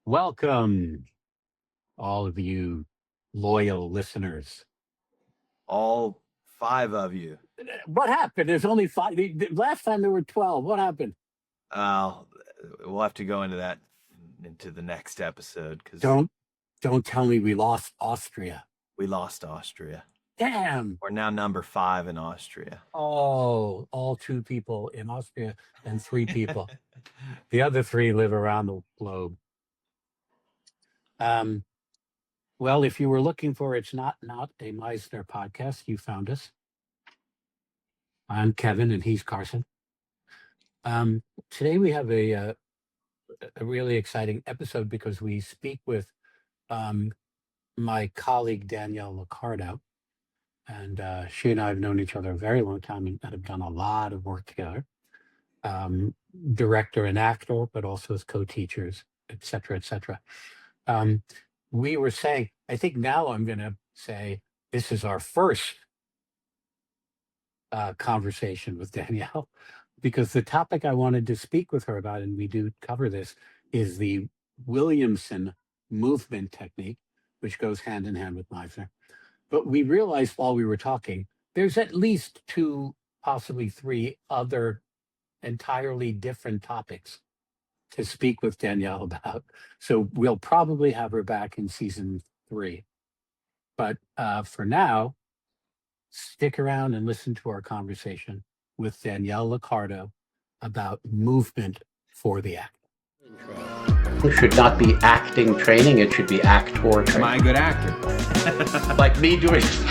Welcome, all of you loyal listeners. All 5 of you. What happened? There's only 5. Last time there were 12. What happened? We'll have to go into that into the next episode because Don't tell me we lost Austria. we lost Austria. Damn. We're now number 5 in Austria. Oh, all 2 people in Austria and 3 people. The other 3 live around the globe. Well, if you were looking for It's Not a Meisner podcast, you found us. I'm Kevin and he's Carson. Today we have a really exciting episode because we speak with my colleague Danielle Liccardo, and she and I have known each other a very long time and have done a lot of work together. Director and actor, but also as co-teachers, et cetera, et cetera. We were saying, I think now I'm going to say this is our first conversation with Danielle, because the topic I wanted to speak with her about, and we do cover this, is the Williamson movement technique, which goes hand in hand with Meisner. But we realized while we were talking, there's at least 2, possibly 3 other entirely different topics to speak with Danielle about. So we'll probably have her back in season 3. But for now, stick around and listen to our conversation with Danielle Liccardo about movement for the act. It should not be acting training, it should be actor training. Am I a good actor? Like me doing It's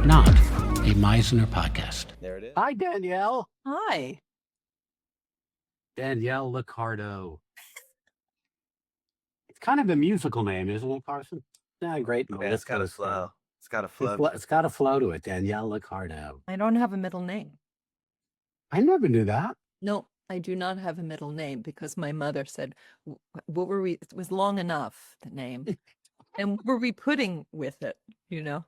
not a Meisner podcast. There it is. Hi, Danielle. Hi. Danielle Liccardo. It's kind of a musical name, isn't it, Carson? Yeah, great. Yeah, it's got a flow. It's got a flow. It's got a flow to it, Danielle Liccardo. I don't have a middle name. I never knew that. No, I do not have a middle name because my mother said, what were we? It was long enough, the name. And what were we putting with it, you know?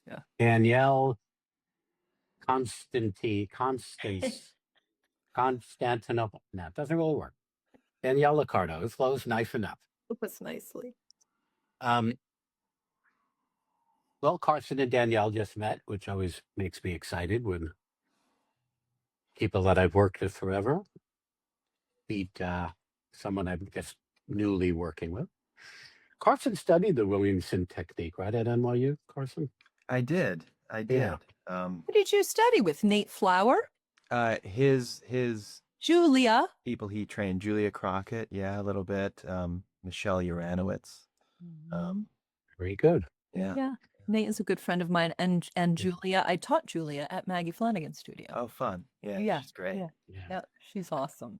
Yeah. Danielle Constantinople. No, it doesn't really work. Danielle Liccardo. It flows nice enough. It was nicely. Well, Carson and Danielle just met, which always makes me excited when people that I've worked with forever meet someone I'm just newly working with. Carson studied the Williamson technique, right, at NYU, Carson? I did. Yeah. What did you study with? Nate Flower? His Julia? people he trained, Julia Crockett, yeah, a little bit. Michelle Uranowitz. Very good. Yeah. Yeah. Nate is a good friend of mine. And Julia, I taught Julia at Maggie Flanigan Studio. Oh, fun. Yeah, Yeah, she's great. Yeah, she's awesome.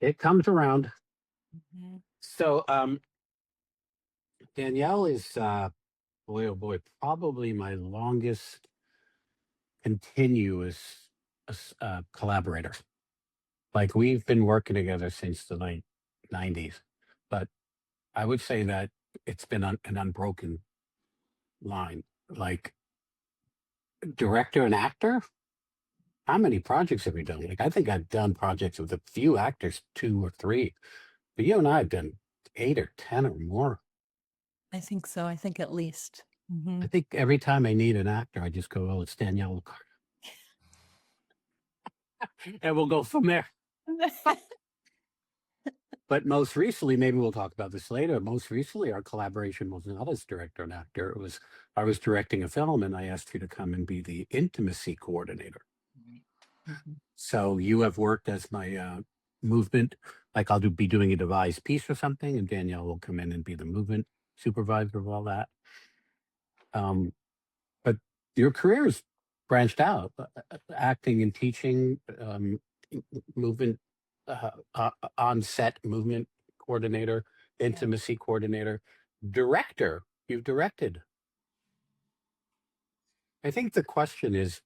It comes around. Mhm. So Danielle is, boy, oh boy, probably my longest continuous collaborator. Like, we've been working together since the late 90s, but I would say that it's been an unbroken line. Like, director and actor, how many projects have we done? Like, I think I've done projects with a few actors, 2 or 3, but you and I have done 8 or 10 or more. I think so. I think at least. I think every time I need an actor, I just go, oh, it's Danielle Liccardo. And we'll go from there. But most recently, maybe we'll talk about this later. Most recently, our collaboration was not as director and actor. It was, I was directing a film and I asked you to come and be the intimacy coordinator. So you have worked as my movement, like I'll be doing a devised piece or something, and Danielle will come in and be the movement supervisor of all that. But your career is branched out, acting and teaching, movement, on-set movement coordinator, intimacy coordinator, director. You've directed. I think the question is,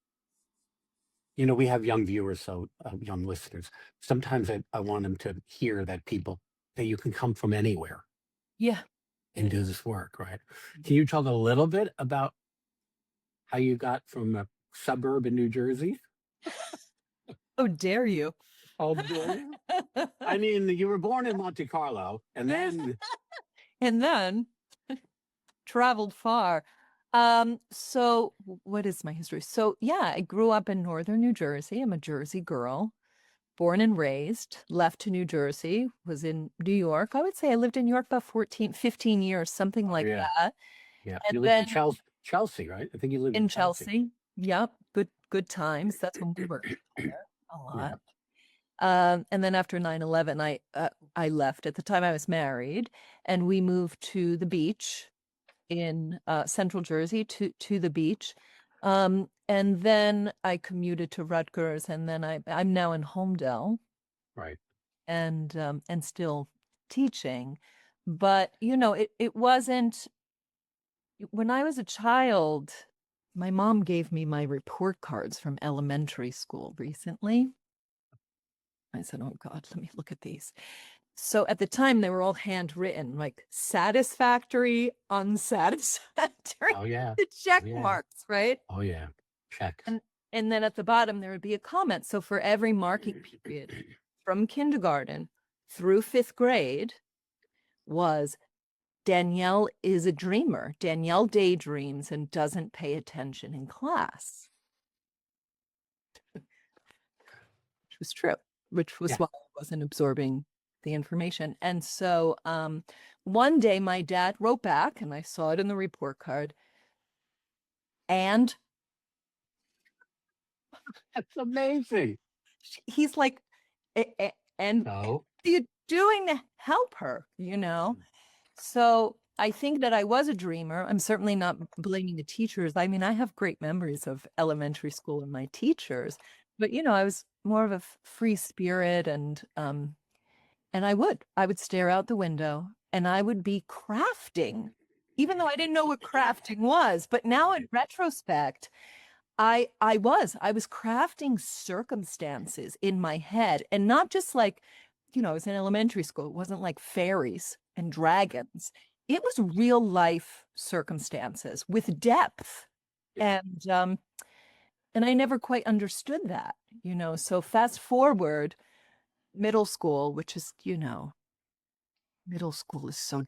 you know, we have young viewers, so young listeners. Sometimes I want them to hear that you can come from anywhere. Yeah. And do this work, right? Can you talk a little bit about how you got from a suburb in New Jersey? Oh, dare you? Oh, boy. I mean, you were born in Monte Carlo, and then and then traveled far. So what is my history? So yeah, I grew up in northern New Jersey. I'm a Jersey girl, born and raised, left to New Jersey, was in New York. I would say I lived in New York about 15 years, something like yeah, that. yeah. And You lived in then Chelsea, right? I think you lived in in Chelsea. Chelsea, yep, good times. That's when we were there a Yeah, lot. And then after 9/11, I left. At the time I was married, and we moved to the beach in central Jersey to the beach. And then I commuted to Rutgers, and then I'm now in Holmdel right. and still teaching. But it wasn't when I was a child. My mom gave me my report cards from elementary school recently. I said, "Oh God, let me look at these." So at the time, they were all handwritten, like satisfactory, unsatisfactory, Oh yeah, the check oh yeah, marks, right? oh yeah. Check. And then at the bottom, there would be a comment. So for every marking period from kindergarten through 5th grade was Danielle is a dreamer. Danielle daydreams and doesn't pay attention in class, which was true, which was Yeah. why I wasn't absorbing the information. And so one day my dad wrote back, and I saw it in the report card, and That's amazing. he's like, and So, what are you doing to help her, So I think that I was a dreamer. I'm certainly not blaming the teachers. I mean, I have great memories of elementary school and my teachers, but I was more of a free spirit, and I would stare out the window and I would be crafting, even though I didn't know what crafting was. But now in retrospect, I was crafting circumstances in my head, and not just like, I was in elementary school. It wasn't like fairies and dragons. It was real life circumstances with depth. And I never quite understood that, So fast forward middle school, which is, middle school is so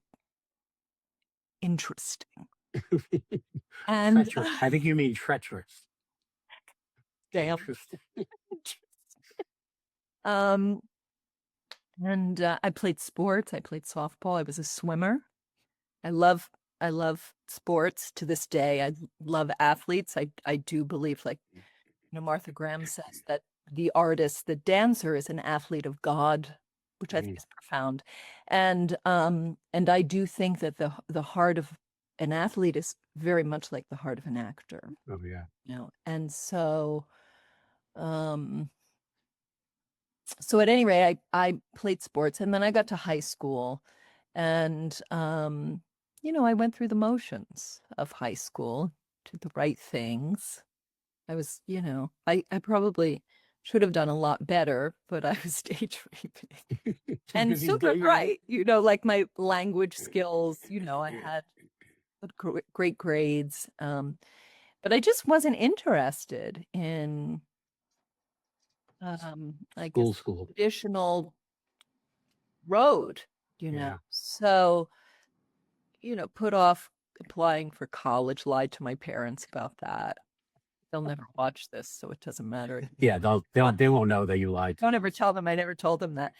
interesting. And treacherous. I think you mean treacherous. damn. Interesting. And I played sports. I played softball. I was a swimmer. I love sports to this day. I love athletes. I do believe, like, Martha Graham says that the artist, the dancer, is an athlete of God, which I think is profound. And I do think that the heart of an athlete is very much like the heart of an actor. Oh yeah. And so so at any rate, I played sports, and then I got to high school, and I went through the motions of high school, did the right things. I was, I probably should have done a lot better, but I was daydreaming and Because he's super daydreaming. bright, like my language skills, I had great grades. But I just wasn't interested in I guess School. traditional road, Yeah. So, put off applying for college, lied to my parents about that. They'll never watch this, so it doesn't matter. Yeah, they won't know that you lied. Don't ever tell them I never told them that.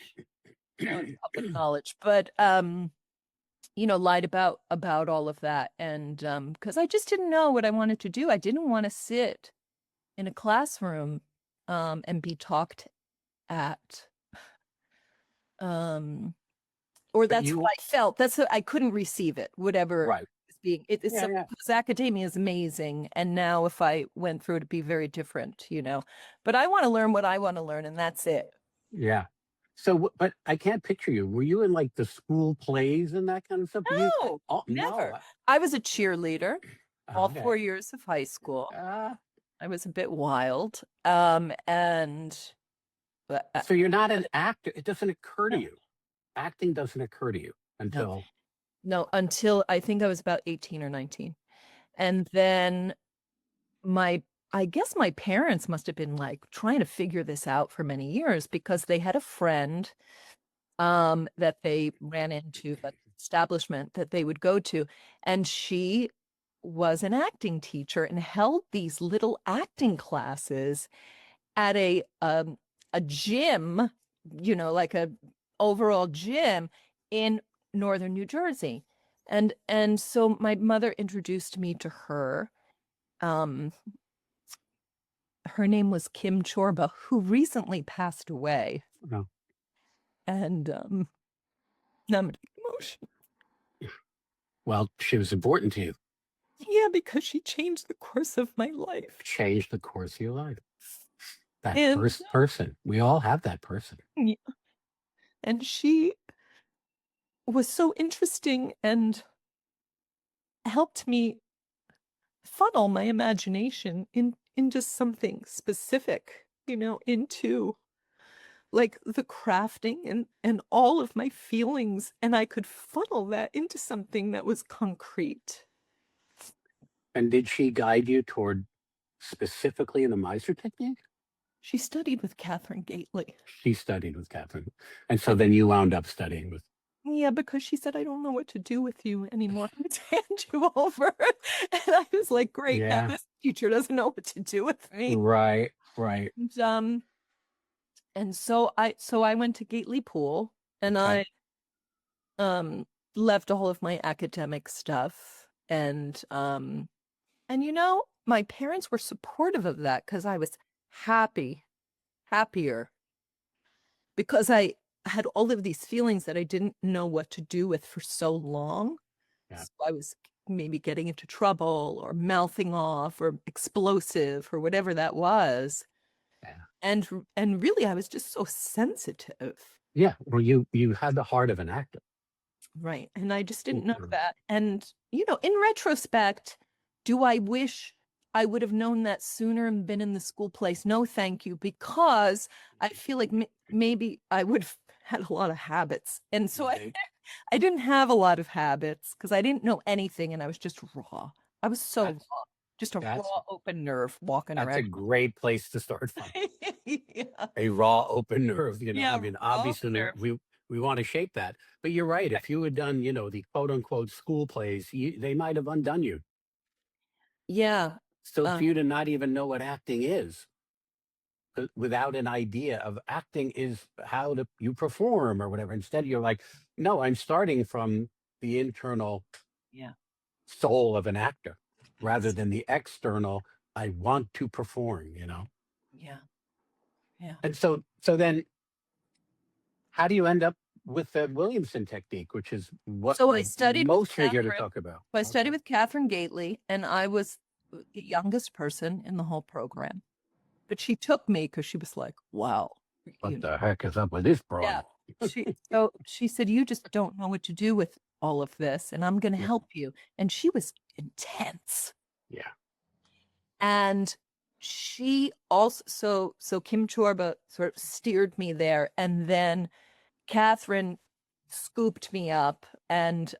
Public knowledge, but lied about all of that, and because I just didn't know what I wanted to do. I didn't want to sit in a classroom and be talked at. Or that's what I felt. I couldn't receive it, whatever Right. it's being. It's because academia is amazing, and now if I went through it, it'd be very different, But I want to learn what I want to learn, and that's it. Yeah. So, but I can't picture you. Were you in like the school plays and that kind of stuff? No, never. No. I was a cheerleader all Okay. 4 years of high school. I was a bit wild, So you're not an actor. It doesn't occur to you. Acting doesn't occur to you until until I think I was about 18 or 19. And then my I guess my parents must have been like trying to figure this out for many years, because they had a friend that they ran into, that establishment that they would go to, and she was an acting teacher and held these little acting classes at a gym, you know, like a overall gym in northern New Jersey. And so my mother introduced me to her. Her name was Kim Chorba, who recently passed away. No. And now I'm emotional. Well, she was important to you. Yeah, because she changed the course of my life. Changed the course of your life. That And first person. We all have that person. yeah. And she was so interesting and helped me funnel my imagination into something specific, you know, into like the crafting and all of my feelings, and I could funnel that into something that was concrete. And did she guide you toward specifically in the Meister technique? She studied with Kathryn Gately. She studied with Kathryn. And so then you wound up studying with. Yeah, because she said, I don't know what to do with you anymore. Let's hand you over. And I was like, great, now Yeah. this teacher doesn't know what to do with me. Right, right. And so I went to Gately Pool, and Okay. I left all of my academic stuff, and you know, my parents were supportive of that, because I was happier, because I had all of these feelings that I didn't know what to do with for so long. Yeah. So I was maybe getting into trouble or mouthing off or explosive or whatever that was. Yeah. And really, I was just so sensitive. Yeah. Well, you had the heart of an actor. Right. And I just didn't know Mhm. that. And, you know, in retrospect, do I wish I would have known that sooner and been in the school place? No, thank you, because I feel like maybe I would have had a lot of habits. And so I didn't have a lot of habits because I didn't know anything, and I was just raw. I was so That's- raw, just a that's- raw, open nerve walking That's a around. great place to start from. Yeah. A raw, open nerve, you know. Yeah, I mean, raw obviously nerve. we want to shape that. But you're right. If you had done, you know, the quote unquote school plays, they might have undone you. Yeah. So for you to not even know what acting is, without an idea of acting is how you perform or whatever. Instead, you're like, no, I'm starting from the internal soul of an actor rather than the external, I want to perform, you know? Yeah. Yeah. And so then how do you end up with the Williamson technique, which is what So I studied with most are here to Kathryn. talk about? I studied with Kathryn Gately, and I was the youngest person in the whole program. But she took me because she was like, wow. What the heck is up with this broad? Yeah. She said, you just don't know what to do with all of this, and I'm going to help you. And she was intense. Yeah. And she also, so Kim Chorba sort of steered me there, and then Kathryn scooped me up, and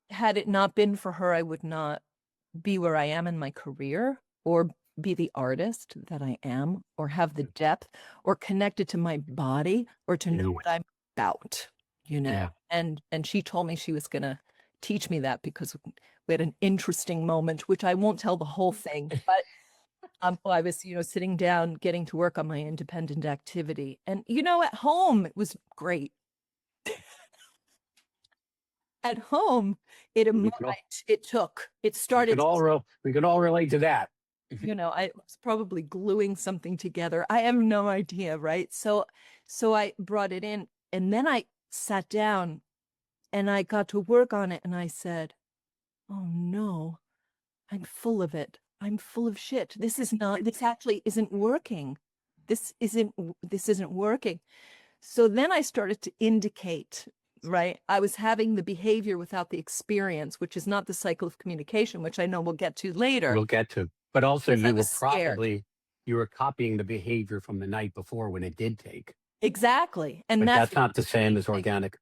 had it not been for her, I would not be where I am in my career, or be the artist that I am, or have the depth, or connected to my body, or to know what I'm about, you know. Yeah. And she told me she was going to teach me that, because we had an interesting moment, which I won't tell the whole thing, but I was, you know, sitting down, getting to work on my independent activity. And, you know, at home, it was great. At home, it started. We could all relate to that. You know, I was probably gluing something together. I have no idea, right? So I brought it in, and then I sat down and I got to work on it, and I said, oh no, I'm full of it. I'm full of shit. This actually isn't working. This isn't working. So then I started to indicate, right? I was having the behavior without the experience, which is not the cycle of communication, which I know we'll get to later. We'll get to. But also Because you were copying the behavior from the night before when it did take. Exactly. And But that's not the same as organic.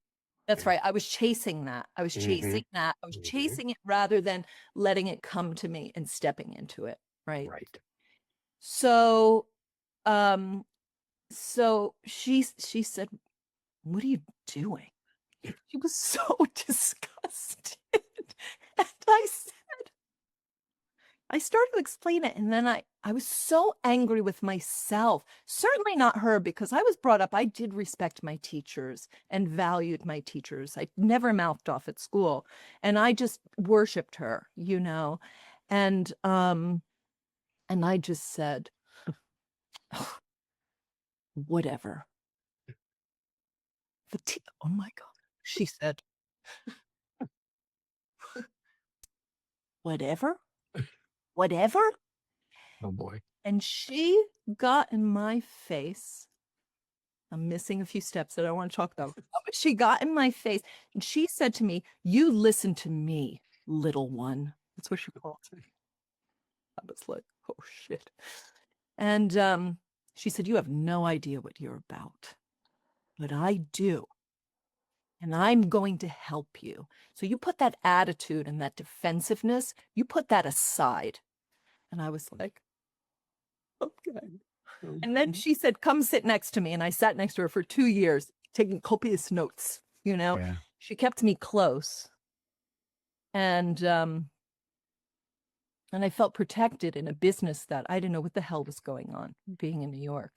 That's right. I was chasing that. I was chasing that. I was chasing it rather than letting it come to me and stepping into it. Right. Right. So, so she said, "What are you doing?" She was so disgusted. And I started to explain it. And then I was so angry with myself, certainly not her, because I was brought up, I did respect my teachers and valued my teachers. I never mouthed off at school, and I just worshiped her, and I just said, whatever. Oh my God. She said, whatever? Whatever? Oh boy. And she got in my face. I'm missing a few steps that I want to talk about. But she got in my face and she said to me, "You listen to me, little one." That's what she called me. I was like, oh shit. And she said, "You have no idea what you're about, but I do. And I'm going to help you. So you put that attitude and that defensiveness, you put that aside." And I was like, okay. And then she said, "Come sit next to me." And I sat next to her for 2 years, taking copious notes, Yeah. She kept me close. And I felt protected in a business that I didn't know what the hell was going on, being in New York.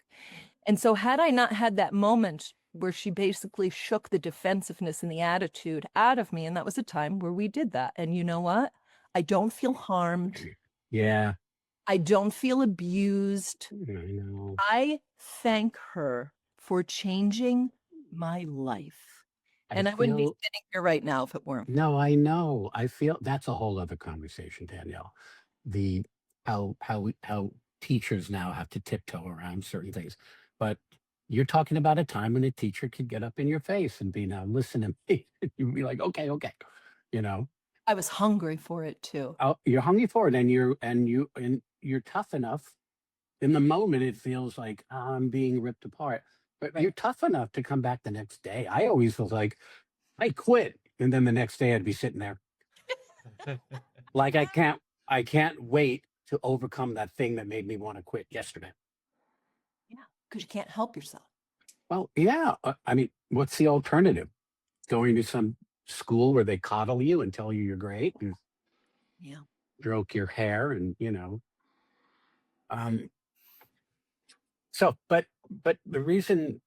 And so had I not had that moment where she basically shook the defensiveness and the attitude out of me, and that was a time where we did that. And you know what? I don't feel harmed. Yeah. I don't feel abused. I know. I thank her for changing my life. And I wouldn't be sitting here right now if it weren't. No, I know. I feel that's a whole other conversation, Danielle. How teachers now have to tiptoe around certain things. But you're talking about a time when a teacher could get up in your face and be, "Now listen to me." You'd be like, okay. I was hungry for it too. Oh, you're hungry for it, and you're tough enough. In the moment, it feels like, I'm being ripped apart, but you're tough enough to come back the next day. I always felt like I quit, and then the next day I'd be sitting there like I can't wait to overcome that thing that made me want to quit yesterday. Yeah, because you can't help yourself. Well, yeah. I mean, what's the alternative? Going to some school where they coddle you and tell you you're great and Yeah. stroke your hair and So, but the reason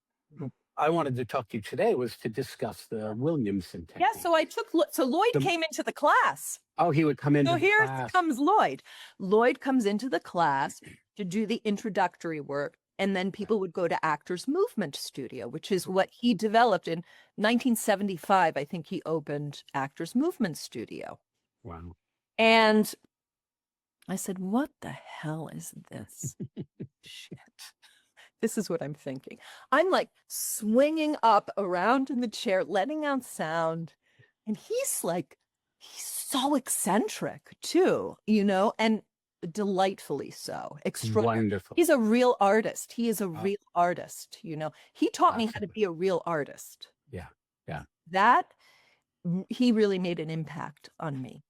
I wanted to talk to you today was to discuss the Williamson technique. Yeah, so Loyd came into the class. Oh, he would come into So the here class. comes Loyd. Loyd comes into the class to do the introductory work, and then people would go to Actors Movement Studio, which is what he developed in 1975. I think he opened Actors Movement Studio. Wow. And I said, "What the hell is this?" Shit. This is what I'm thinking. I'm like swinging up around in the chair, letting out sound. And he's so eccentric too, and delightfully so. Extraordinary. Wonderful. He's a real artist. He is a real artist, He taught me how to be a real artist. Yeah. Yeah. That he really made an impact on me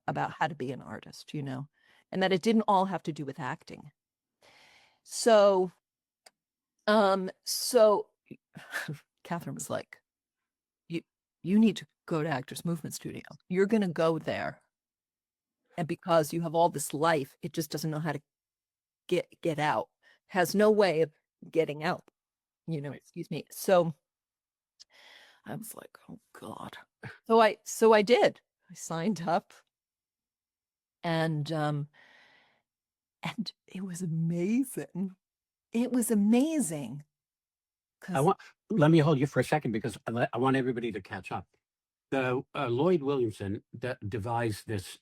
about how to be an artist, and that it didn't all have to do with acting. So Kathryn was like, you need to go to Actors Movement Studio. You're going to go there. And because you have all this life, it just doesn't know how to get out, has no way of getting out, excuse me. So I was like, oh God. So I did. I signed up, and it was amazing. It was amazing. Let me hold you for a second because I want everybody to catch up. The Loyd Williamson devised this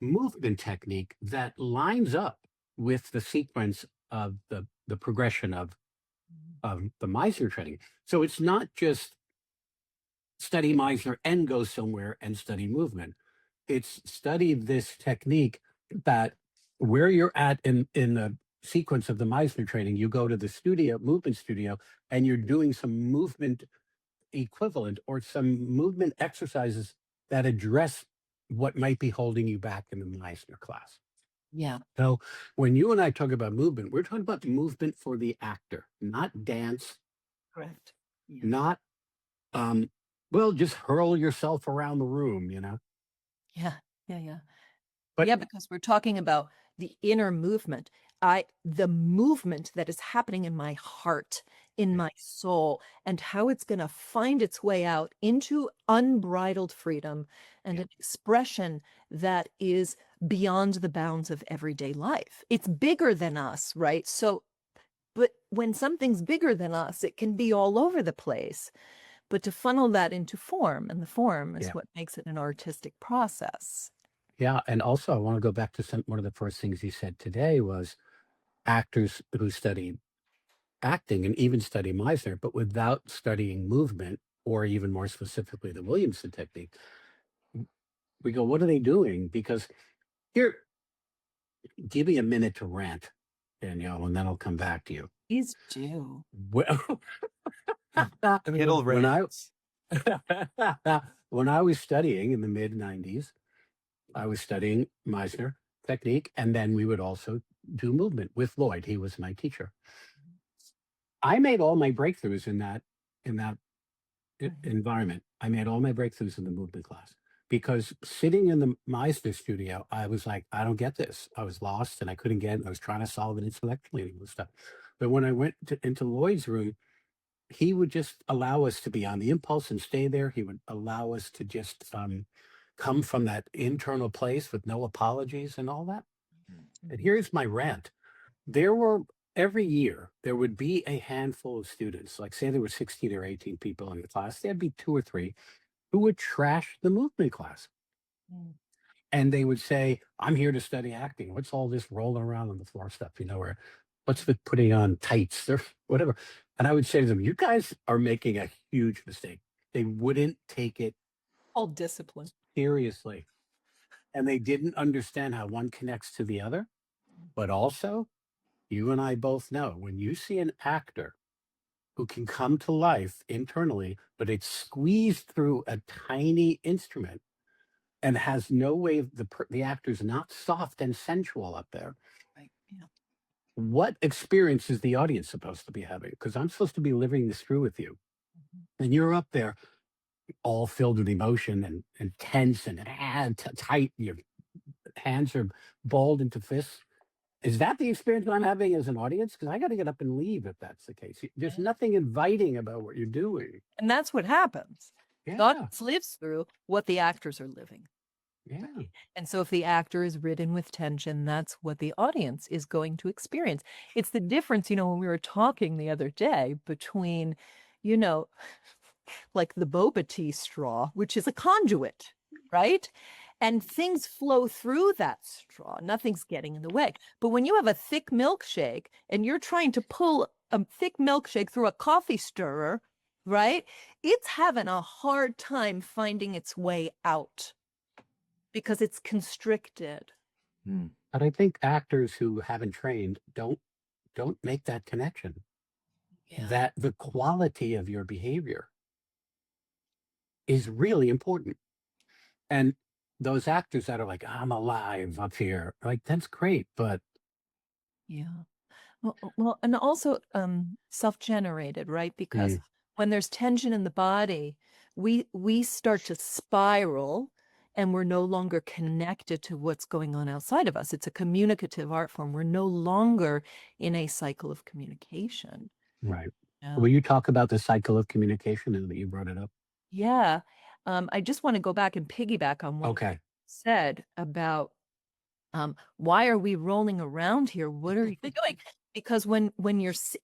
movement technique that lines up with the sequence of the progression of the Meisner training. So it's not just study Meisner and go somewhere and study movement. It's study this technique that where you're at in the sequence of the Meisner training, you go to the movement studio, and you're doing some movement equivalent or some movement exercises that address what might be holding you back in the Meisner class. Yeah. So when you and I talk about movement, we're talking about movement for the actor, not dance, Correct. Yeah. not well, just hurl yourself around the room, you know. Yeah. Yeah. Yeah. But Yeah, because we're talking about the inner movement. The movement that is happening in my heart, in my soul, and how it's going to find its way out into unbridled freedom and an expression that is beyond the bounds of everyday life. It's bigger than us, right? So, but when something's bigger than us, it can be all over the place. But to funnel that into form, and the form is Yeah. what makes it an artistic process. yeah, and also I want to go back to one of the first things you said today was actors who study acting and even study Meisner, but without studying movement, or even more specifically the Williamson technique. We go, what are they doing? Because here, give me a minute to rant, Danielle, and then I'll come back to you. Please do. Well, Kittle when I rants. when I was studying in the mid 90s, I was studying Meisner technique, and then we would also do movement with Loyd. He was my teacher. I made all my breakthroughs in that environment. I made all my breakthroughs in the movement class because sitting in the Meisner studio, I was like, I don't get this. I was lost and I couldn't get it. I was trying to solve it intellectually and all this stuff. But when I went into Loyd's room, he would just allow us to be on the impulse and stay there. He would allow us to just come from that internal place with no apologies and all that. And here's my rant. Every year, there would be a handful of students, like say there were 16 or 18 people in the class, there'd be 2 or 3 who would trash the movement class. And they would say, I'm here to study acting. What's all this rolling around on the floor stuff, or what's with putting on tights or whatever? And I would say to them, you guys are making a huge mistake. They wouldn't take it All discipline. seriously. And they didn't understand how one connects to the other. But also, you and I both know when you see an actor who can come to life internally, but it's squeezed through a tiny instrument and has no way, the actor's not soft and sensual up there. Right. Yeah. What experience is the audience supposed to be having? Because I'm supposed to be living this through with you. And you're up there all filled with emotion and tense and tight. Your hands are balled into fists. Is that the experience I'm having as an audience? Because I got to get up and leave if that's the case. There's nothing inviting about what you're doing. And that's what happens. Yeah. The audience lives through what the actors are living. Yeah. And so if the actor is ridden with tension, that's what the audience is going to experience. It's the difference, when we were talking the other day between, like the boba tea straw, which is a conduit, right? And things flow through that straw. Nothing's getting in the way. But when you have a thick milkshake and you're trying to pull a thick milkshake through a coffee stirrer, right? It's having a hard time finding its way out because it's constricted. But I think actors who haven't trained don't make that connection. Yeah. That the quality of your behavior is really important. And those actors that are like, I'm alive up here, like, that's great, but Yeah. Well, and also self-generated, right? Because when there's tension in the body, we start to spiral and we're no longer connected to what's going on outside of us. It's a communicative art form. We're no longer in a cycle of communication. right. Yeah. Will you talk about the cycle of communication and that you brought it up? Yeah. I just want to go back and piggyback on what you said about why are we rolling around here? What are you doing? Because when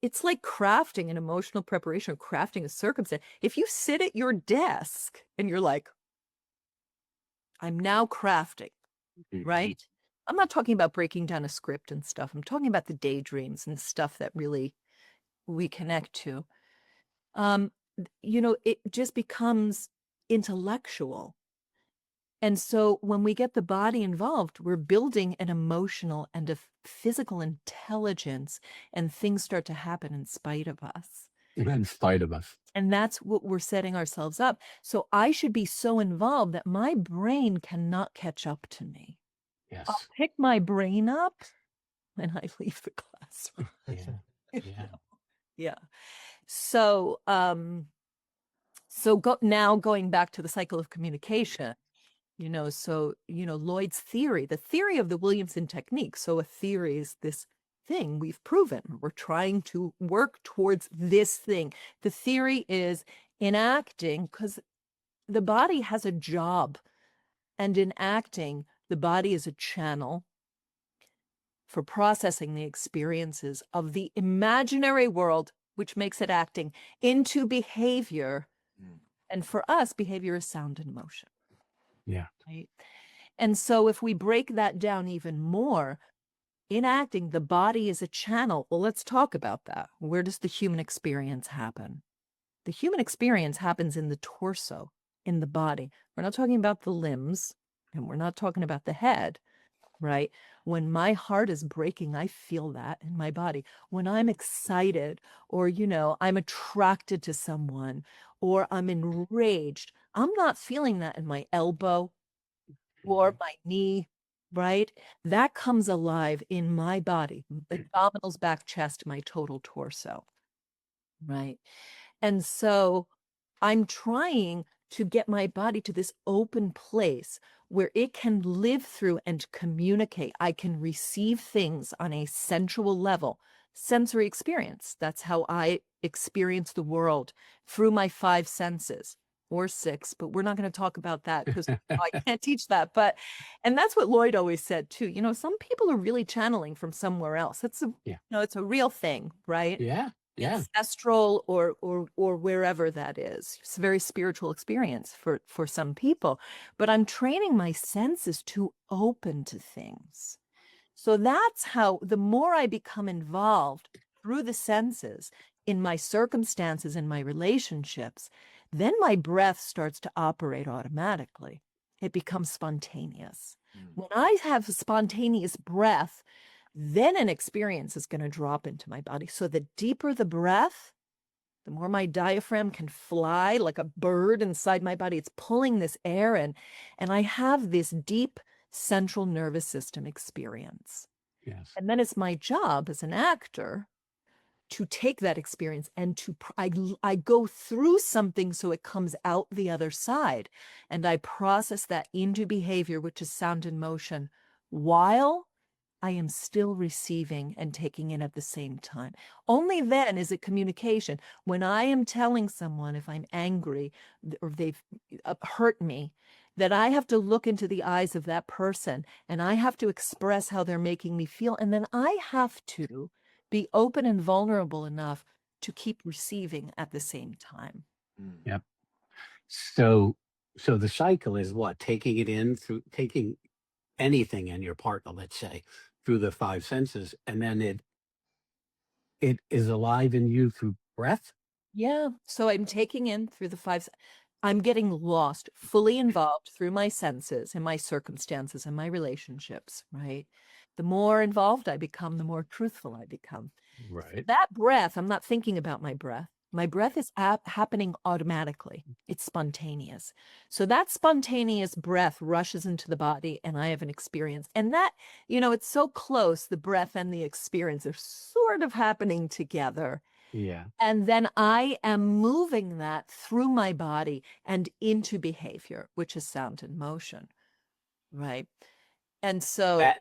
it's like crafting an emotional preparation or crafting a circumstance. If you sit at your desk and you're like, I'm now crafting, right? I'm not talking about breaking down a script and stuff. I'm talking about the daydreams and stuff that really we connect to. It just becomes intellectual. And so when we get the body involved, we're building an emotional and a physical intelligence, and things start to happen in spite of us. In spite of us. And that's what we're setting ourselves up. So I should be so involved that my brain cannot catch up to me. Yes. I'll pick my brain up when I leave the classroom. Yeah. Yeah. Yeah. So, now going back to the cycle of communication, Loyd's theory, the theory of the Williamson technique. So a theory is this thing we've proven. We're trying to work towards this thing. The theory is in acting, because the body has a job. And in acting, the body is a channel for processing the experiences of the imaginary world, which makes it acting, into behavior. And for us, behavior is sound and motion. Yeah. Right. And so if we break that down even more, in acting, the body is a channel. Well, let's talk about that. Where does the human experience happen? The human experience happens in the torso, in the body. We're not talking about the limbs, and we're not talking about the head, right? When my heart is breaking, I feel that in my body. When I'm excited, or, I'm attracted to someone, or I'm enraged, I'm not feeling that in my elbow or my knee, right? That comes alive in my body, abdominals, back, chest, my total torso, right? And so I'm trying to get my body to this open place where it can live through and communicate. I can receive things on a sensual level, sensory experience. That's how I experience the world, through my 5 senses. Or 6, but we're not going to talk about that because I can't teach that. And that's what Loyd always said too. Some people are really channeling from somewhere else. It's a real thing, right? Yeah. Yeah. Ancestral or wherever that is. It's a very spiritual experience for some people. But I'm training my senses to open to things. So that's how, the more I become involved through the senses in my circumstances, in my relationships, then my breath starts to operate automatically. It becomes spontaneous. When I have spontaneous breath, then an experience is going to drop into my body. So the deeper the breath, the more my diaphragm can fly like a bird inside my body. It's pulling this air in, and I have this deep central nervous system experience. Yes. And then it's my job as an actor to take that experience and I go through something so it comes out the other side, and I process that into behavior, which is sound and motion, while I am still receiving and taking in at the same time. Only then is it communication. When I am telling someone, if I'm angry or they've hurt me, that I have to look into the eyes of that person and I have to express how they're making me feel. And then I have to be open and vulnerable enough to keep receiving at the same time. Yep. So the cycle is what? Taking it in through, taking anything in your partner, let's say, through the 5 senses, and then it is alive in you through breath. Yeah. So I'm taking in through the 5. I'm getting lost, fully involved through my senses and my circumstances and my relationships, right? The more involved I become, the more truthful I become. Right. That breath, I'm not thinking about my breath. My breath is happening automatically. It's spontaneous. So that spontaneous breath rushes into the body and I have an experience. And that, it's so close, the breath and the experience are sort of happening together. Yeah. And then I am moving that through my body and into behavior, which is sound and motion. Right. And so,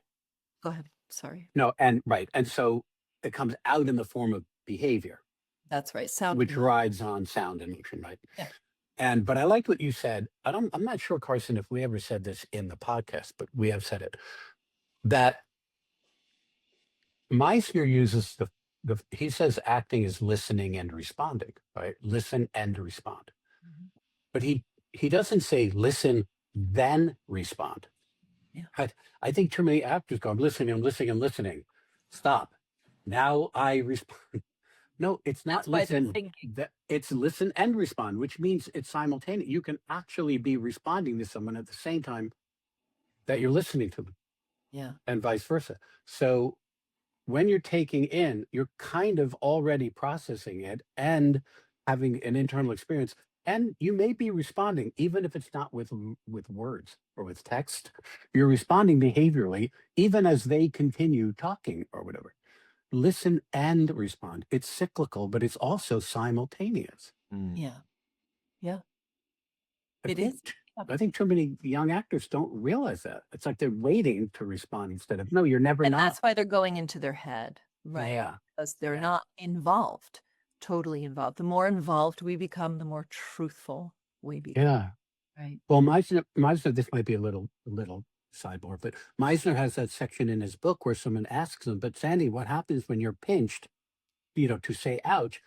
go ahead. Sorry. No, and right. And so it comes out in the form of behavior. That's right. Sound, which rides on sound and motion, right? Yeah. But I liked what you said. I'm not sure, Carson, if we ever said this in the podcast, but we have said it, that Meissner uses he says acting is listening and responding, right? Listen and respond. Mm-hmm. But he doesn't say listen, then respond. Yeah. I think too many actors go, I'm listening. Stop. Now I respond. No, it's not listen. It's listen and respond, which means it's simultaneous. You can actually be responding to someone at the same time that you're listening to them. Yeah. And vice versa. So when you're taking in, you're kind of already processing it and having an internal experience. And you may be responding, even if it's not with words or with text, you're responding behaviorally, even as they continue talking or whatever. Listen and respond. It's cyclical, but it's also simultaneous. Yeah. Yeah. I It think- is. I think too many young actors don't realize that. It's like they're waiting to respond instead of, no, you're never And not. that's why they're going into their head, right? Yeah. Because they're Yeah. not involved, totally involved. The more involved we become, the more truthful we become. Yeah. Right. Well, Meisner, this might be a little sidebar, but Meisner has that section in his book where someone asks him, but Sandy, what happens when you're pinched, to say ouch?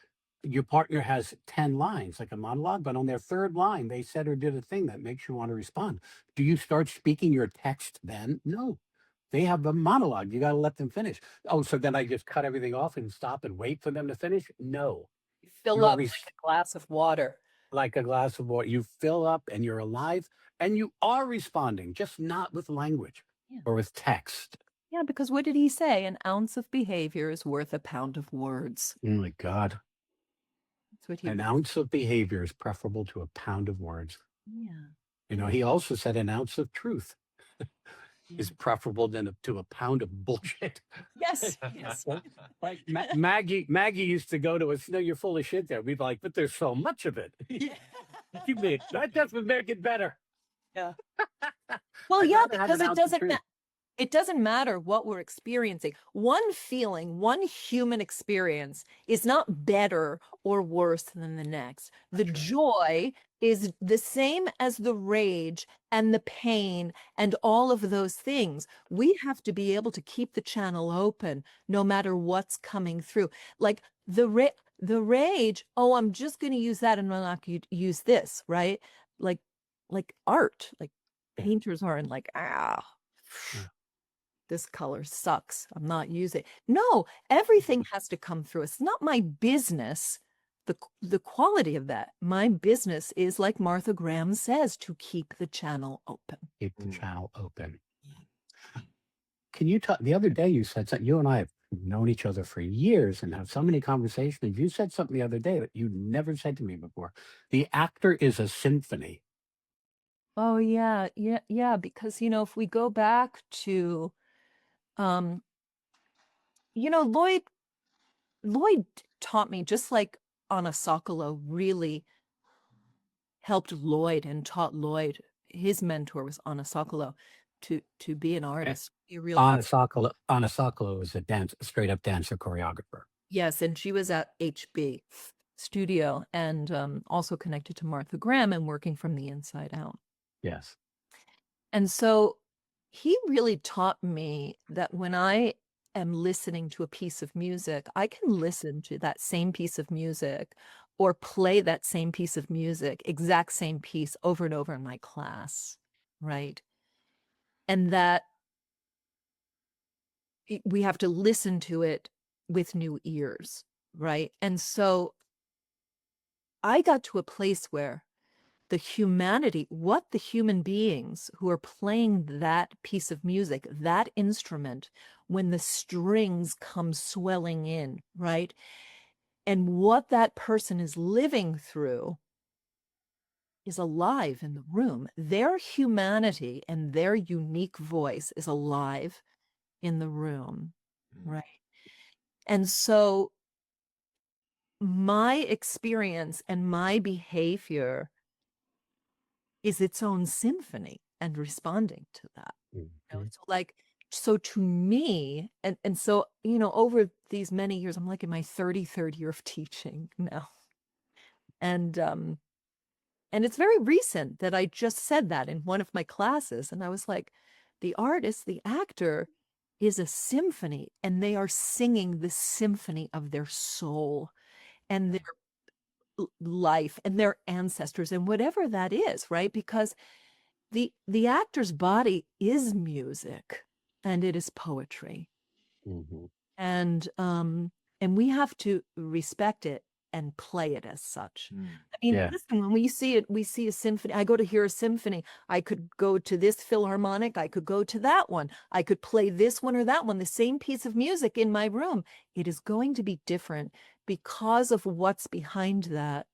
Your partner has 10 lines, like a monologue, but on their third line, they said or did a thing that makes you want to respond. Do you start speaking your text then? No. They have a monologue. You got to let them finish. Oh, so then I just cut everything off and stop and wait for them to finish? No. You fill You're up always- like a glass of water. Like a glass of water. You fill up and you're alive and you are responding, just not with language Yeah. or with text. Yeah, because what did he say? An ounce of behavior is worth a pound of words. Oh my God. That's what he. An ounce of behavior is preferable to a pound of words. Yeah. He also said an ounce of truth is Yeah. preferable to a pound of bullshit. Yes. Yes. Like Maggie used to go to us, no, you're full of shit there. We'd be like, but there's so much of it. Yeah. That doesn't make it better. Well, I'd yeah, rather have because an it ounce of doesn't truth. it doesn't matter what we're experiencing. One feeling, one human experience is not better or worse than the next. The joy is the same as the rage and the pain and all of those things. We have to be able to keep the channel open no matter what's coming through. Like the rage, oh, I'm just going to use that and I'm not going to use this, right? Like art, like painters aren't like, Yeah. this color sucks, I'm not using it. No, everything has to come through. It's not my business, the quality of that. My business is, like Martha Graham says, to keep the channel open. Keep the channel open. Can you talk? The other day you said something, you and I have known each other for years and have so many conversations. You said something the other day that you never said to me before. The actor is a symphony. Oh yeah, because if we go back to Loyd taught me, just like Anna Sokolow really helped Loyd and taught Loyd. His mentor was Anna Sokolow to be an artist. Be a real Anna Sokolow is a straight up dancer choreographer. Yes, and she was at HB Studio and also connected to Martha Graham and working from the inside out. Yes. And so he really taught me that when I am listening to a piece of music, I can listen to that same piece of music or play that same piece of music, exact same piece over and over in my class, right? And that we have to listen to it with new ears, right? And so I got to a place where the humanity, what the human beings who are playing that piece of music, that instrument, when the strings come swelling in, right? And what that person is living through is alive in the room. Their humanity and their unique voice is alive in the room, right? And so my experience and my behavior is its own symphony and responding to that. So to me, and so, over these many years, I'm like in my 33rd year of teaching now. And it's very recent that I just said that in one of my classes. And I was like, the artist, the actor is a symphony, and they are singing the symphony of their soul and their life and their ancestors and whatever that is, right? Because the actor's body is music and it is poetry. Mm-hmm. And we have to respect it and play it as such. Mm. I mean, Yeah. listen, when we see a symphony. I go to hear a symphony. I could go to this philharmonic. I could go to that one. I could play this one or that one, the same piece of music in my room. It is going to be different because of what's behind that,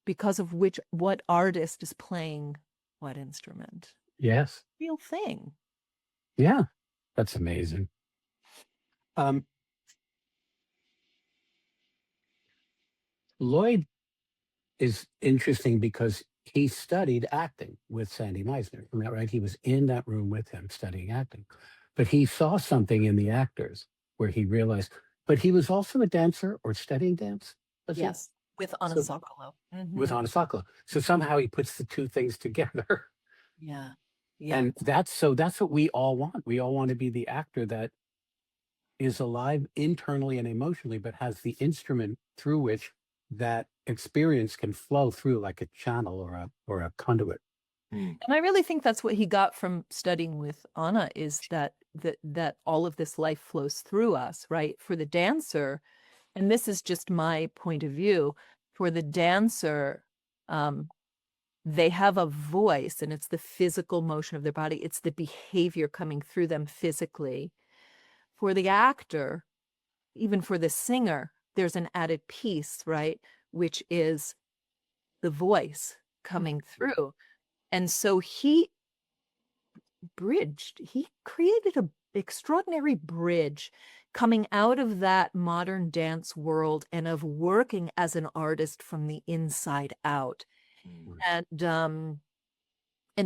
because of what artist is playing what instrument. Yes. Real thing. Yeah. That's amazing. Loyd is interesting because he studied acting with Sandy Meisner. Isn't that right? He was in that room with him studying acting. But he saw something in the actors where he realized, but he was also a dancer or studying dance. Was he? Yes, with Anna So- Sokolow. With Anna Sokolow. So somehow he puts the two things together. Yeah. Yeah. And that's what we all want. We all want to be the actor that is alive internally and emotionally, but has the instrument through which that experience can flow through like a channel or a conduit. And I really think that's what he got from studying with Anna, is that all of this life flows through us, right? For the dancer, and this is just my point of view, for the dancer, they have a voice, and it's the physical motion of their body. It's the behavior coming through them physically. For the actor, even for the singer, there's an added piece, right? Which is the voice coming through. And so he created an extraordinary bridge coming out of that modern dance world and of working as an artist from the inside out. And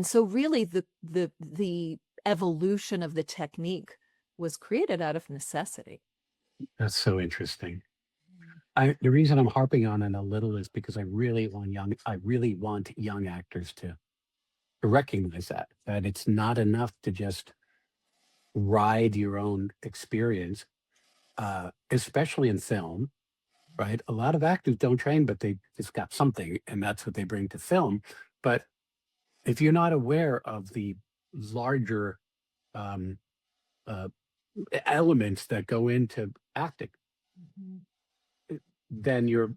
so really the evolution of the technique was created out of necessity. That's so interesting. The reason I'm harping on it a little is because I really want young actors to recognize that it's not enough to just ride your own experience, especially in film, right? A lot of actors don't train, but they just got something, and that's what they bring to film. But if you're not aware of the larger elements that go into acting, then you're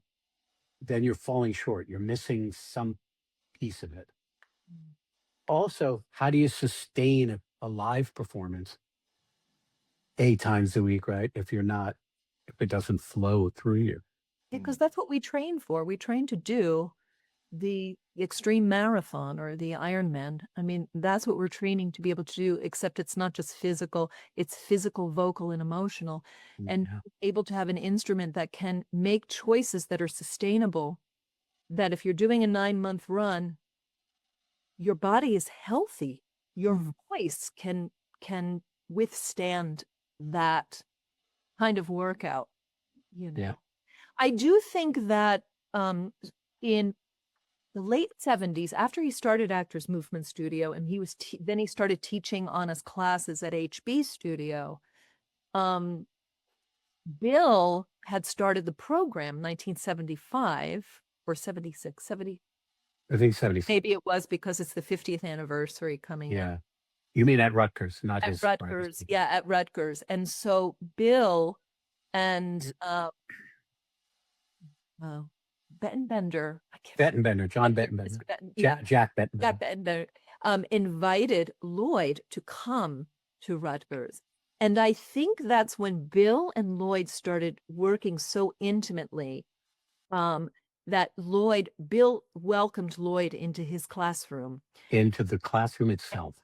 falling short. You're missing some piece of it. Also, how do you sustain a live performance 8 times a week, right? If it doesn't flow through you. Because that's what we train for. We train to do the extreme marathon or the Ironman. I mean, that's what we're training to be able to do, except it's not just physical, it's physical, vocal, and emotional, and Yeah. able to have an instrument that can make choices that are sustainable, that if you're doing a 9-month run, your body is healthy. Your voice can withstand that kind of workout, you know. Yeah. I do think that in the late 70s, after he started Actors Movement Studio, and then he started teaching Anna's classes at HB Studio, Bill had started the program 1975 or 76, 70. I think 70. Maybe it was because it's the 50th anniversary coming up. Yeah. You mean at Rutgers, not At his Rutgers, yeah, at Rutgers. And so Bill and Bettenbender, John Bettenbender, Jack Bettenbender. Jack Bettenbender, invited Loyd to come to Rutgers. And I think that's when Bill and Loyd started working so intimately, that Bill welcomed Loyd into his classroom. Into the classroom itself.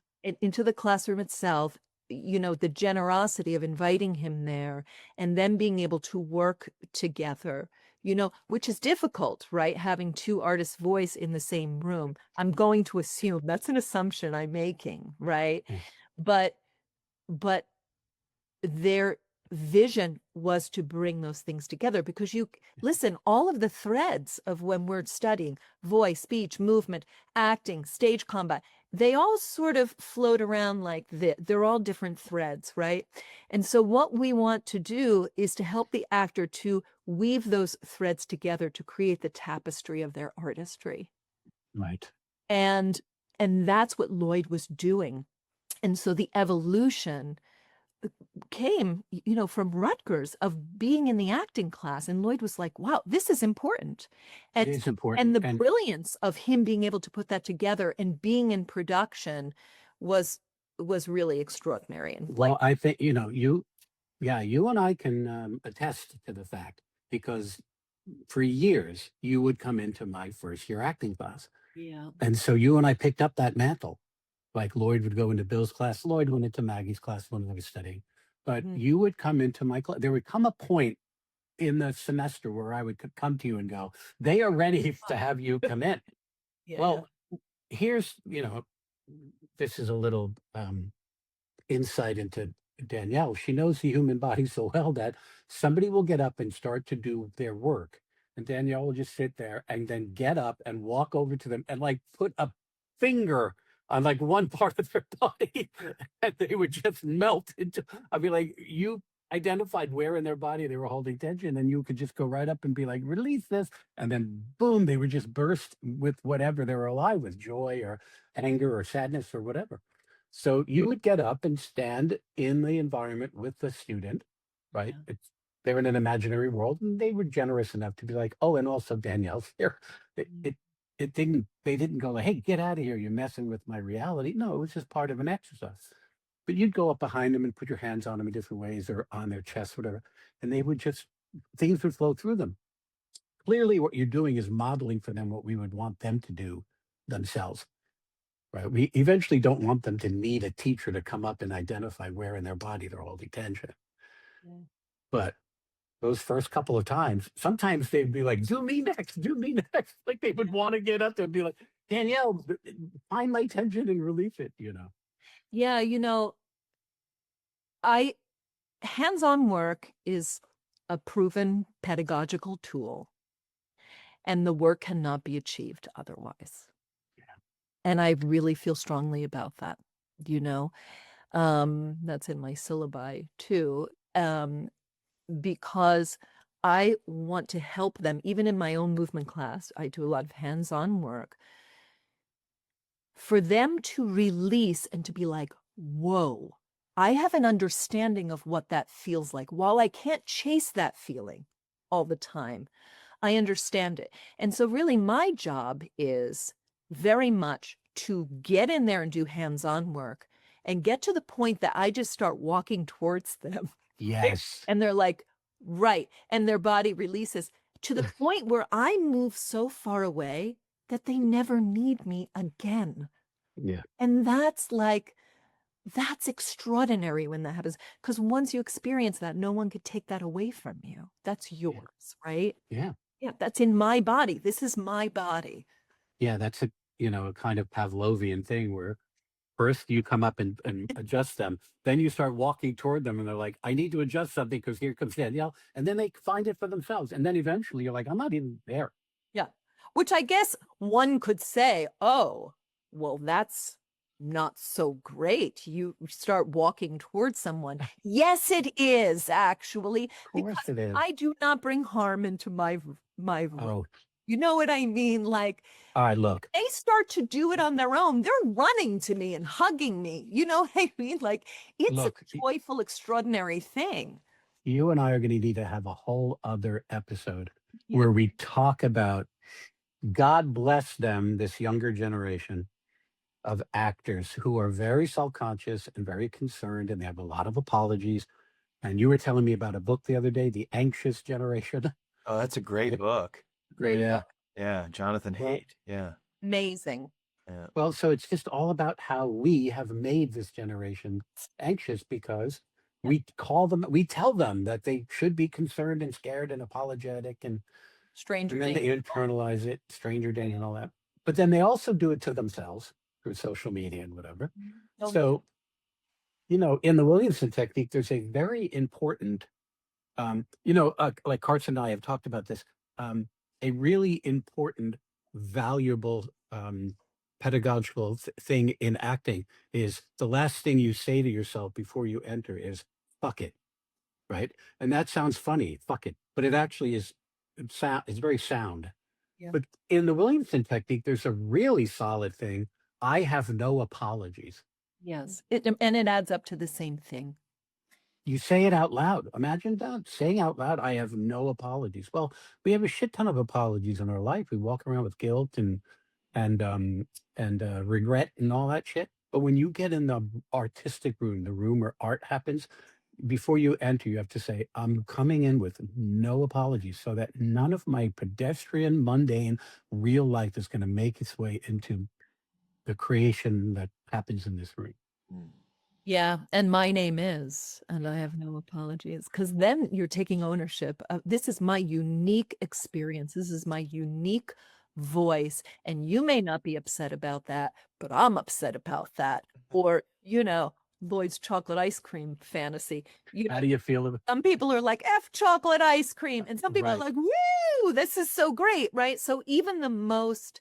Into the classroom itself, you know, the generosity of inviting him there and then being able to work together, you know, which is difficult, right? Having two artists' voice in the same room. I'm going to assume that's an assumption I'm making, right? But their vision was to bring those things together, because listen, all of the threads of when we're studying voice, speech, movement, acting, stage combat, they all sort of float around like this. They're all different threads, right? And so what we want to do is to help the actor to weave those threads together to create the tapestry of their artistry. Right. And that's what Loyd was doing. And so the evolution came, from Rutgers, of being in the acting class. And Loyd was like, wow, this is important. It And, is important. and the brilliance of him being able to put that together and being in production was really extraordinary. And well, I think, you and I can attest to the fact, because for years you would come into my first year acting class. yeah. And so you and I picked up that mantle. Like Loyd would go into Bill's class, Loyd went into Maggie's class when I was studying. But Mhm. you would come into my class. There would come a point in the semester where I would come to you and go, they are ready to have you come in. Yeah. Well, here's, this is a little insight into Danielle. She knows the human body so well that somebody will get up and start to do their work. And Danielle will just sit there and then get up and walk over to them and like put a finger on like one part of their body and they would just melt into, I'd be like, you identified where in their body they were holding tension, and you could just go right up and be like, release this. And then boom, they would just burst with whatever they were alive with, joy or anger or sadness or whatever. So you would get up and stand in the environment with the student, right? Yeah. They're in an imaginary world, and they were generous enough to be like, oh, and also Danielle's here. They didn't go like, hey, get out of here, you're messing with my reality. No, it was just part of an exercise. But you'd go up behind them and put your hands on them in different ways or on their chest, whatever, and they would just, things would flow through them. Clearly, what you're doing is modeling for them what we would want them to do themselves. Right. We eventually don't want them to need a teacher to come up and identify where in their body they're holding tension. Yeah. But those first couple of times, sometimes they'd be like, do me next, do me next. Like they would want to get up there and be like, Danielle, find my tension and release it, Yeah, hands-on work is a proven pedagogical tool, and the work cannot be achieved otherwise. And I really feel strongly about that, that's in my syllabi too, because I want to help them. Even in my own movement class, I do a lot of hands-on work for them to release and to be like, whoa, I have an understanding of what that feels like. While I can't chase that feeling all the time, I understand it. And so really my job is very much to get in there and do hands-on work and get to the point that I just start walking towards them. Yes. And they're like, right. And their body releases to the point where I move so far away that they never need me again. Yeah. And that's extraordinary when that happens. Because once you experience that, no one could take that away from you. That's yours, right? Yeah. Yeah, that's in my body. This is my body. Yeah, that's a kind of Pavlovian thing where first you come up and adjust them, then you start walking toward them and they're like, I need to adjust something because here comes Danielle. And then they find it for themselves. And then eventually you're like, I'm not even there. Yeah. Which I guess one could say, oh, well, that's not so great. You start walking towards someone. Yes, it is actually. Of course it is. I do not bring harm into my room. Oh, You know what I mean? Like, all right, look. they start to do it on their own. They're running to me and hugging me. You know what I mean? Like, it's Look, a joyful, extraordinary thing. You and I are going to need to have a whole other episode where we talk about, God bless them, this younger generation of actors who are very self-conscious and very concerned, and they have a lot of apologies. And you were telling me about a book the other day, The Anxious Generation. Oh, that's a great book. Great. Yeah. Yeah, Jonathan Haidt. Yeah. Amazing. Yeah. Well, so it's just all about how we have made this generation anxious because we tell them that they should be concerned and scared and apologetic, and Stranger then they danger. internalize it, stranger danger and all that. But then they also do it to themselves through social media and whatever. Oh, So, in the Williamson technique, there's a very important, like Carson and I have talked about this, a really important, valuable pedagogical thing in acting is the last thing you say to yourself before you enter is fuck it, right? And that sounds funny, fuck it, but it actually is. It's very sound. Yeah. But in the Williamson technique, there's a really solid thing. I have no apologies. Yes. And it adds up to the same thing. you say it out loud. Imagine that, saying out loud, I have no apologies. Well, we have a shit ton of apologies in our life. We walk around with guilt and regret and all that shit. But when you get in the artistic room, the room where art happens, before you enter, you have to say, I'm coming in with no apologies, so that none of my pedestrian, mundane, real life is going to make its way into the creation that happens in this room. Yeah, and my name is, and I have no apologies, because then you're taking ownership of, this is my unique experience. This is my unique voice. And you may not be upset about that, but I'm upset about that. Or, Loyd's chocolate ice cream fantasy. How do you feel about Some people are like, F chocolate ice cream. And some people are Right. like, woo, this is so great, right? So even the most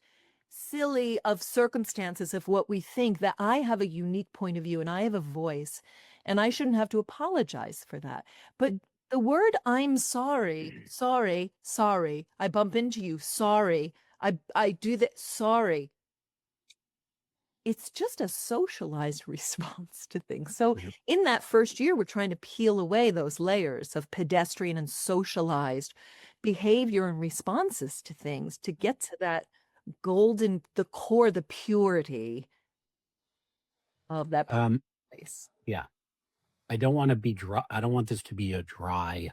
silly of circumstances of what we think, that I have a unique point of view and I have a voice and I shouldn't have to apologize for that. But the word I'm sorry, I bump into you, sorry, I do that, sorry. It's just a socialized response to things. So Yep. in that first year, we're trying to peel away those layers of pedestrian and socialized behavior and responses to things to get to that golden, the core, the purity of that place. Yeah. I don't want to be dry. I don't want this to be a dry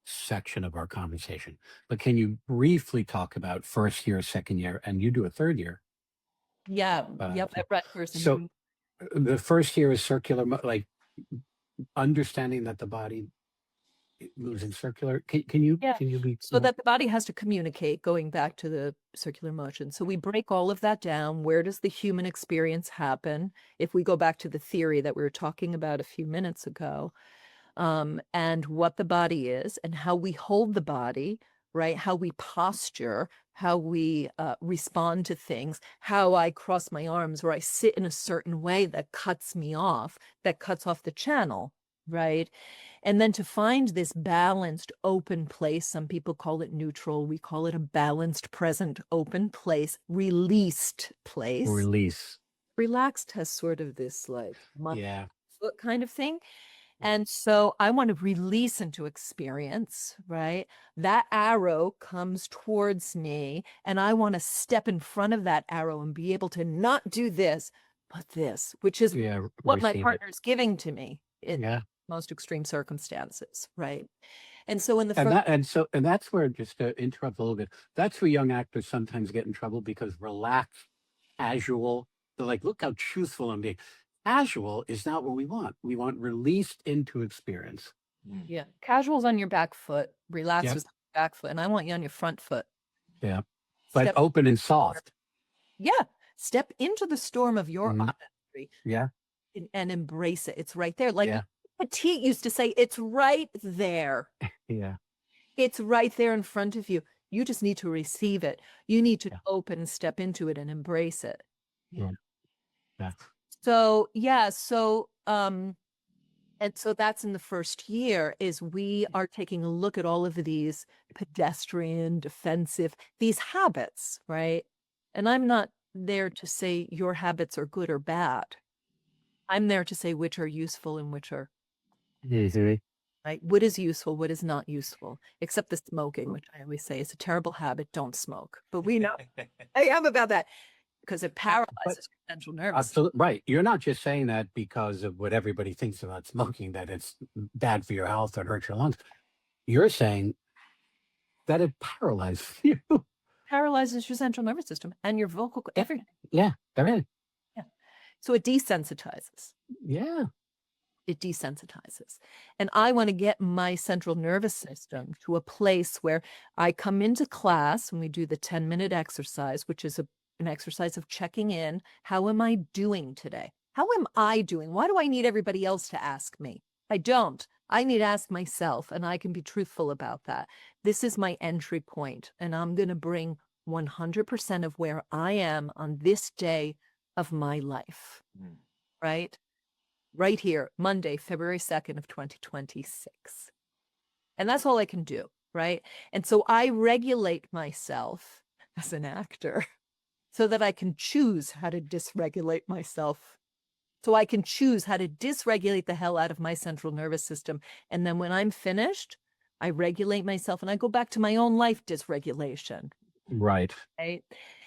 section of our conversation. But can you briefly talk about first year, second year, and you do a third year? Yeah. Yep. so- At Rutgers. and so- doing- The first year is circular, like understanding that the body moves in circular. Can you Yeah. be So that the body has to communicate, going back to the circular motion. So we break all of that down. Where does the human experience happen? If we go back to the theory that we were talking about a few minutes ago, and what the body is and how we hold the body, right? How we posture, how we respond to things, how I cross my arms or I sit in a certain way that cuts me off, that cuts off the channel, right? And then to find this balanced, open place, some people call it neutral. We call it a balanced, present, open place, released place. release? Relaxed has sort of this like Yeah. foot kind of thing. And so I want to release into experience, right? That arrow comes towards me, and I want to step in front of that arrow and be able to not do this, but this, which is Yeah. what my receive it. partner's giving to me in Yeah. most extreme circumstances, right? And so in the And that's where, just to interrupt a little bit, that's where young actors sometimes get in trouble, because relaxed, casual, they're like, look how truthful I'm being. Casual is not what we want. We want released into experience. yeah, casual's on your back foot, relaxed Yep. is on your back foot, and I want you on your front foot. Yeah. But Step- open and soft. yeah, step into the storm of your Mhm. artistry Yeah. and embrace it. It's right there. Like Yeah. Petit used to say, it's right there. Yeah. It's right there in front of you. You just need to receive it. You need to Yeah. open and step into it and embrace it. Yeah. Yeah. So and so that's in the first year, is we are taking a look at all of these pedestrian, defensive, these habits, right? And I'm not there to say your habits are good or bad. I'm there to say which are useful and which are right. What is useful, what is not useful, except the smoking, which I always say is a terrible habit. Don't smoke. But we know I am about that because it paralyzes your central nervous system. Absolutely right. You're not just saying that because of what everybody thinks about smoking, that it's bad for your health or hurts your lungs. You're saying that it paralyzes you. Paralyzes your central nervous system and your vocal, everything. Yeah. Everything. So it desensitizes. Yeah. It desensitizes. And I want to get my central nervous system to a place where I come into class and we do the 10-minute exercise, which is an exercise of checking in. How am I doing today? How am I doing? Why do I need everybody else to ask me? I don't. I need to ask myself, and I can be truthful about that. This is my entry point, and I'm going to bring 100% of where I am on this day of my life, right? Right here, Monday, February 2nd of 2026. And that's all I can do, right? And so I regulate myself as an actor so that I can choose how to dysregulate myself So I can choose how to dysregulate the hell out of my central nervous system. And then when I'm finished, I regulate myself and I go back to my own life dysregulation. Right. Right.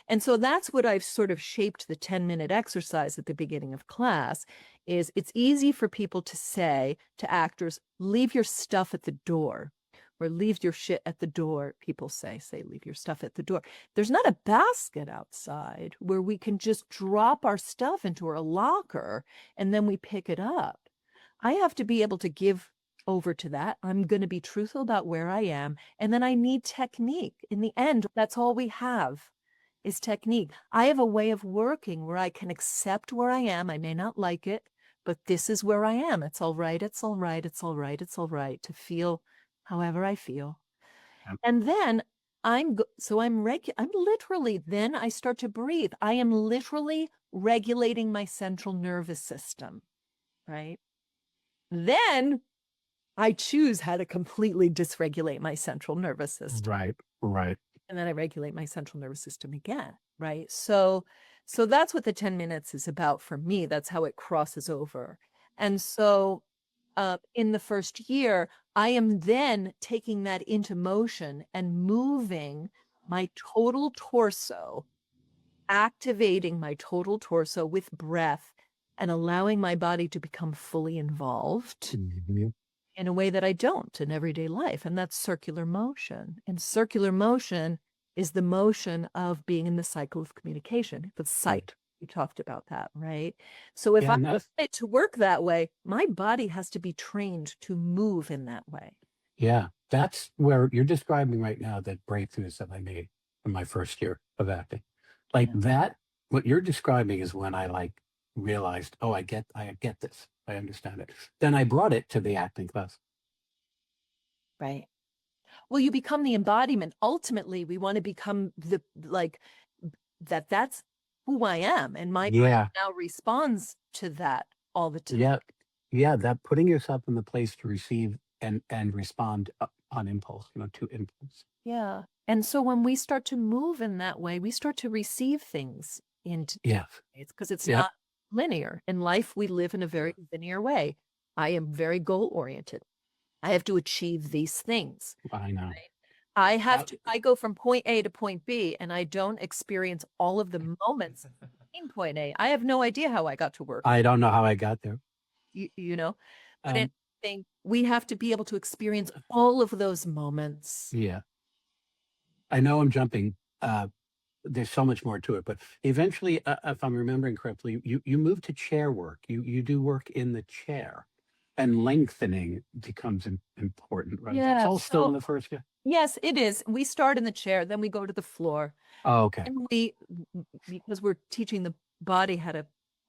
And so that's what I've sort of shaped the 10-minute exercise at the beginning of class is it's easy for people to say to actors, leave your stuff at the door or leave your shit at the door. People say, leave your stuff at the door. There's not a basket outside where we can just drop our stuff into our locker and then we pick it up. I have to be able to give over to that. I'm going to be truthful about where I am. And then I need technique. In the end, that's all we have is technique. I have a way of working where I can accept where I am. I may not like it, but this is where I am. It's all right. It's all right. It's all right. It's all right to feel however I feel. Yep. And then I'm literally, then I start to breathe. I am literally regulating my central nervous system, right? Then I choose how to completely dysregulate my central nervous system. Right. Right. And then I regulate my central nervous system again, right? So that's what the 10 minutes is about for me. That's how it crosses over. And so in the first year, I am then taking that into motion and moving my total torso, activating my total torso with breath and allowing my body to become fully involved in a way that I don't in everyday life. And that's circular motion. And circular motion is the motion of being in the cycle of communication, the sight. We talked about that, right? So if I want it to work that way, my body has to be trained to move in that way. Yeah, that's where you're describing right now the breakthroughs that I made in my first year of acting. Like that, what you're describing is when I realized, oh, I get this. I understand it. Then I brought it to the acting class. Right. Well, you become the embodiment. Ultimately, we want to become that's who I am. And my body now responds to that all the time. Yeah. Yeah. That putting yourself in the place to receive and respond on impulse, to impulse. Yeah. And so when we start to move in that way, we start to receive things into it's because it's not linear. In life, we live in a very linear way. I am very goal oriented. I have to achieve these things. I know. Right? I go from point A to point B and I don't experience all of the moments in point A. I have no idea how I got to work. I don't know how I got there. But I think we have to be able to experience all of those moments. Yeah. I know I'm jumping. There's so much more to it, but eventually, if I'm remembering correctly, you move to chair work. You do work in the chair, and lengthening becomes important, right? Yeah. It's all still in the first year. Yes, it is. We start in the chair, then we go to the floor. Oh, okay. And because we're teaching the body how to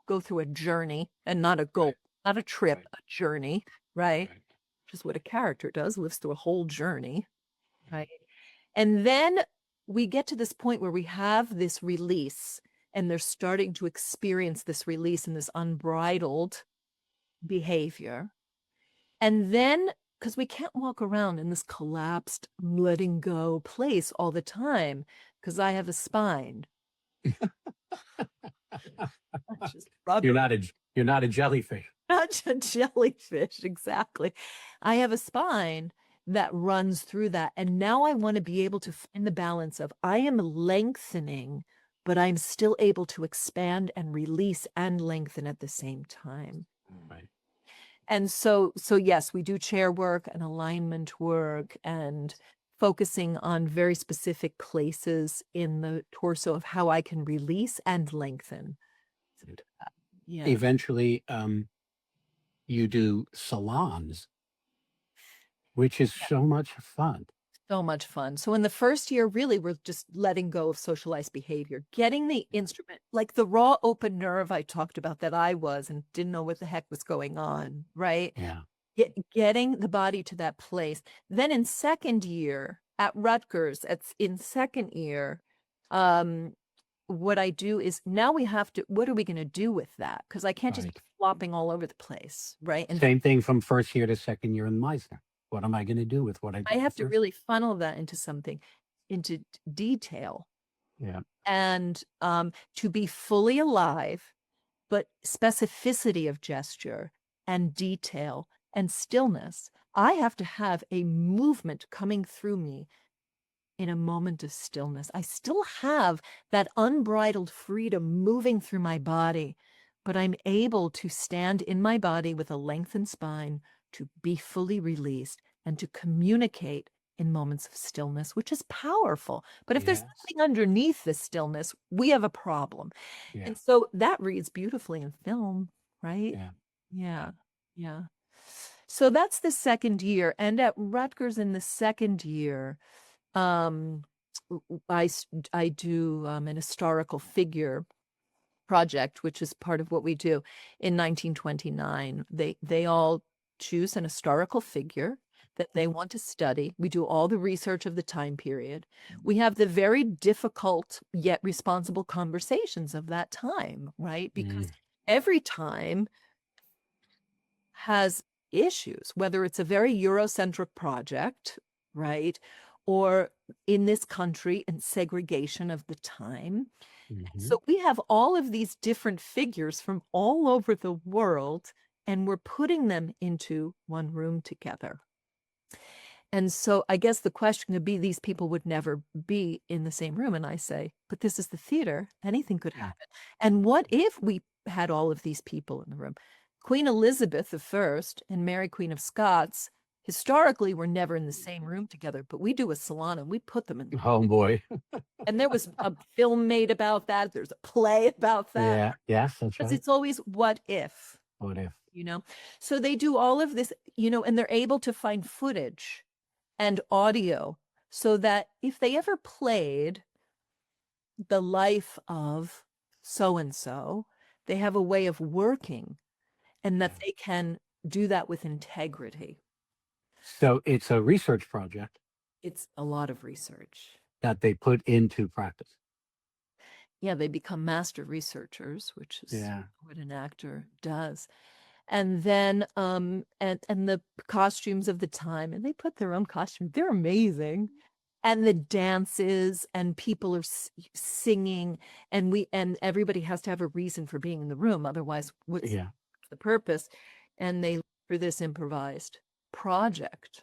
go through a journey and not a goal, not a trip, a journey, right? Which is what a character does, lives through a whole journey, right? And then we get to this point where we have this release and they're starting to experience this release and this unbridled behavior. And then, because we can't walk around in this collapsed, letting go place all the time, because I have a spine. You're not a jellyfish. Not a jellyfish, exactly. I have a spine that runs through that. And now I want to be able to find the balance of I am lengthening, but I'm still able to expand and release and lengthen at the same time. Right. And so yes, we do chair work and alignment work and focusing on very specific places in the torso of how I can release and lengthen. Yeah. Eventually, you do salons, which is so much fun. So much fun. So in the first year, really, we're just letting go of socialized behavior, getting the instrument, like the raw open nerve I talked about that I was and didn't know what the heck was going on, right? Yeah. Getting the body to that place. Then in second year at Rutgers, in second year, what I do is now we have to, what are we going to do with that? Because I can't just be flopping all over the place, right? And same thing from first year to second year in Meisner. What am I going to do with what I have to really funnel that into something, into detail. Yeah. And to be fully alive but specificity of gesture and detail and stillness. I have to have a movement coming through me in a moment of stillness. I still have that unbridled freedom moving through my body, but I'm able to stand in my body with a lengthened spine, to be fully released, and to communicate in moments of stillness, which is powerful. But if there's Yes. something underneath the stillness, we have a problem. Yeah. And so that reads beautifully in film, right? Yeah. Yeah. Yeah. So that's the second year. And at Rutgers in the second year, I do an historical figure project, which is part of what we do. In 1929, they all choose an historical figure that they want to study. We do all the research of the time period. We have the very difficult yet responsible conversations of that time, right? Because every time has issues, whether it's a very Eurocentric project, right? Or in this country and segregation of the time. So we have all of these different figures from all over the world, and we're putting them into one room together. And so I guess the question could be, these people would never be in the same room. And I say, but this is the theater. Anything could happen. And what if we had all of these people in the room? Queen Elizabeth I and Mary Queen of Scots historically were never in the same room together, but we do a salon and we put them in. Oh boy. And there was a film made about that. There's a play about that. Yeah. Yes, that's Because right. it's always what if, What if? So they do all of this, and they're able to find footage and audio so that if they ever played the life of so-and-so, they have a way of working and that they can do that with integrity. So it's a research project It's a lot of research. that they put into practice. Yeah, they become master researchers, which is what an actor does. And then and the costumes of the time, and they put their own costumes. They're amazing. And the dances, and people are singing, and everybody has to have a reason for being in the room. Otherwise, what's the purpose? And they look for this improvised project.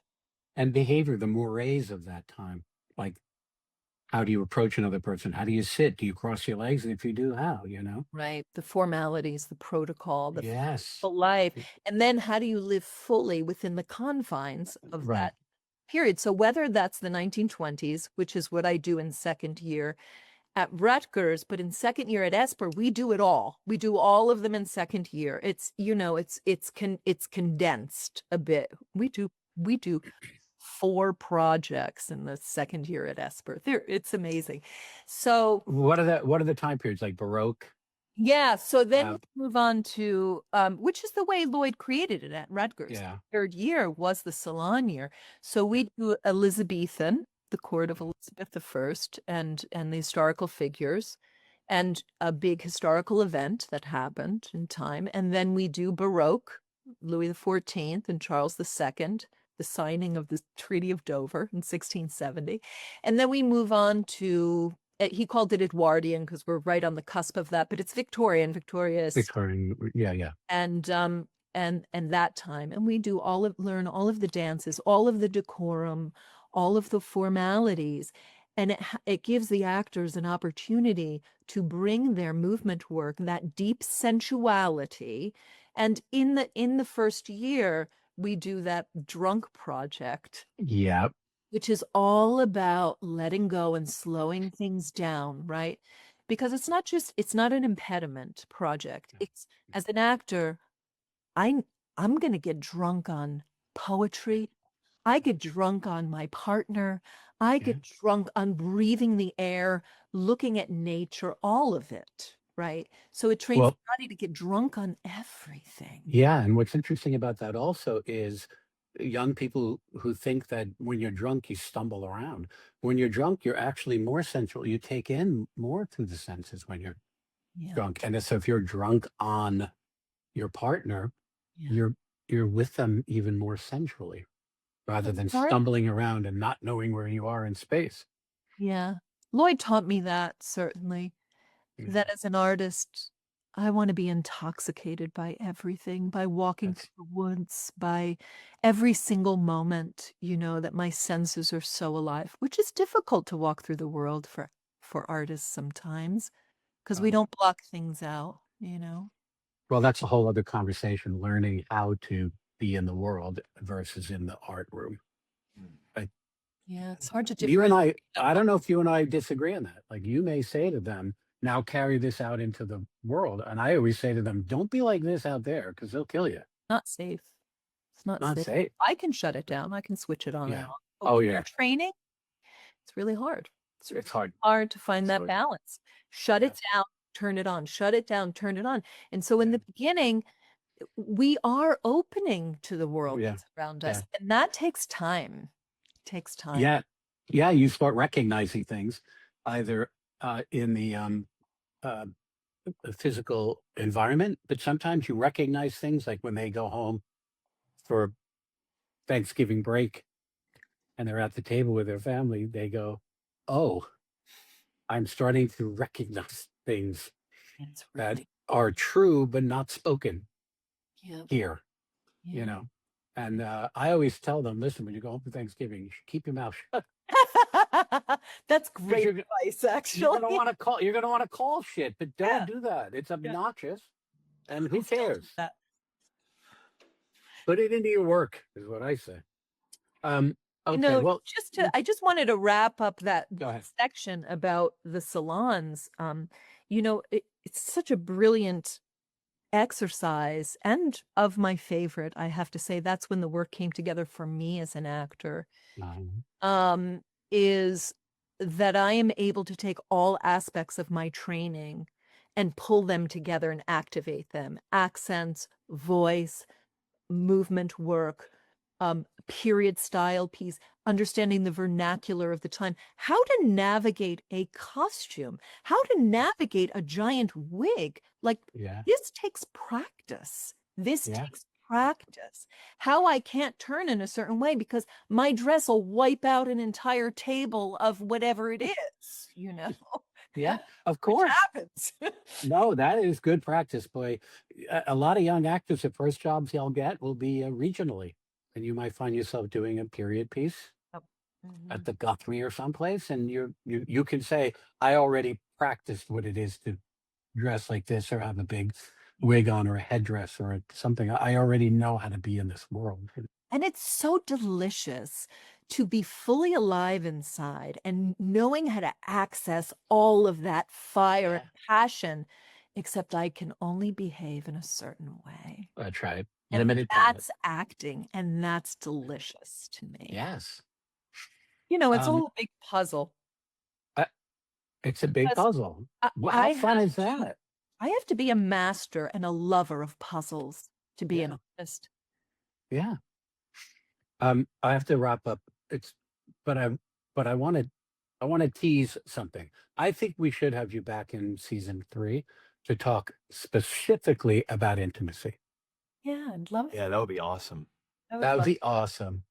And behavior, the mores of that time, like how do you approach another person? How do you sit? Do you cross your legs? And if you do, how, Right. The formalities, the protocol, the Yes. life. And then how do you live fully within the confines of that period? So whether that's the 1920s, which is what I do in second year at Rutgers, but in second year at Esper, we do it all. We do all of them in second year. It's, it's condensed a bit. We do 4 projects in the second year at Esper. It's amazing. So what are the time periods, like Baroque? Yeah. So then we move on to, which is the way Loyd created it at Rutgers. Yeah. Third year was the salon year. So we do Elizabethan, the court of Elizabeth I, and the historical figures, and a big historical event that happened in time. And then we do Baroque, Louis XIV and Charles II, the signing of the Treaty of Dover in 1670. And then we move on to, he called it Edwardian because we're right on the cusp of that, but it's Victorian, victorious. Victorian, yeah. And that time. And we do learn all of the dances, all of the decorum, all of the formalities. And it gives the actors an opportunity to bring their movement work, that deep sensuality. And in the first year, we do that drunk project. Yep. Which is all about letting go and slowing things down, right? Because it's not an impediment project. It's, as an actor, I'm going to get drunk on poetry. I get drunk on my partner. I get drunk on breathing the air, looking at nature, all of it, right? So it trains the body to get drunk on everything. Yeah, and what's interesting about that also is young people who think that when you're drunk, you stumble around. When you're drunk, you're actually more sensual. You take in more through the senses when you're drunk. And so if you're drunk on your partner, you're with them even more sensually, rather than stumbling around and not knowing where you are in space. Yeah. Loyd taught me that, certainly, that as an artist, I want to be intoxicated by everything, by walking That's through the woods, by every single moment, that my senses are so alive, which is difficult to walk through the world for artists sometimes because we um, don't block things out. well, that's a whole other conversation. Learning how to be in the world versus in the art room. I, Yeah, it's hard to you and differentiate. I don't know if you and I disagree on that. Like you may say to them, now carry this out into the world, and I always say to them, don't be like this out there because they'll kill you. Not safe. It's not Not safe. safe. I can shut it down. I can switch it on and Yeah. off. But Oh when yeah. you're training, it's really hard. It's hard. Hard to find that So balance. Shut yeah. it down, turn it on. Shut it down, turn it on. And so in Yeah. the beginning, we are opening to the Oh world yeah. that's around Yeah. us. And that takes time. It takes time. Yeah. Yeah. You start recognizing things either in uh, the physical environment, but sometimes you recognize things like when they go home for Thanksgiving break and they're at the table with their family, they go, oh, I'm starting to recognize things It's that really, are true but not spoken yeah. here, Yeah. And I always tell them, listen, when you go home for Thanksgiving, you should keep your mouth shut. That's 'Cause great You're, advice, you're actually. gonna want to call. You're gonna want to call shit, but don't Yeah. do that. It's Yeah. obnoxious, and who Still do cares? that. Put it into your work, is what I say. Okay. Well, I just wanted to wrap up that go ahead. section about the salons. It's such a brilliant exercise and of my favorite, I have to say. That's when the work came together for me as an actor, Um, is that I am able to take all aspects of my training and pull them together and activate them. Accents, voice, movement work, period style piece, understanding the vernacular of the time, how to navigate a costume, how to navigate a giant wig. Like yeah. this takes practice. This Yeah. takes practice. How I can't turn in a certain way because my dress will wipe out an entire table of whatever it is. Yeah. Of Which course. happens. No, that is good practice, boy. A lot of young actors, the first jobs they'll get will be regionally, and you might find yourself doing a period piece Oh, at the Guthrie or someplace, and you can say, I already practiced what it is to dress like this or have a big wig on or a headdress or something. I already know how to be in this world. And it's so delicious to be fully alive inside and knowing how to access all of that fire and passion, except I can only behave in a certain way. That's right. And Limited palette. that's acting, and that's delicious to me. Yes. It's a Um, whole big puzzle. it's a big Because puzzle. I, Well, I how fun have is that? I have to be a master and a lover of puzzles to be Yeah. an artist. Yeah. I have to wrap up. But I want to tease something. I think we should have you back in season 3 to talk specifically about intimacy. Yeah, I'd love Yeah, that would be awesome. That would be awesome.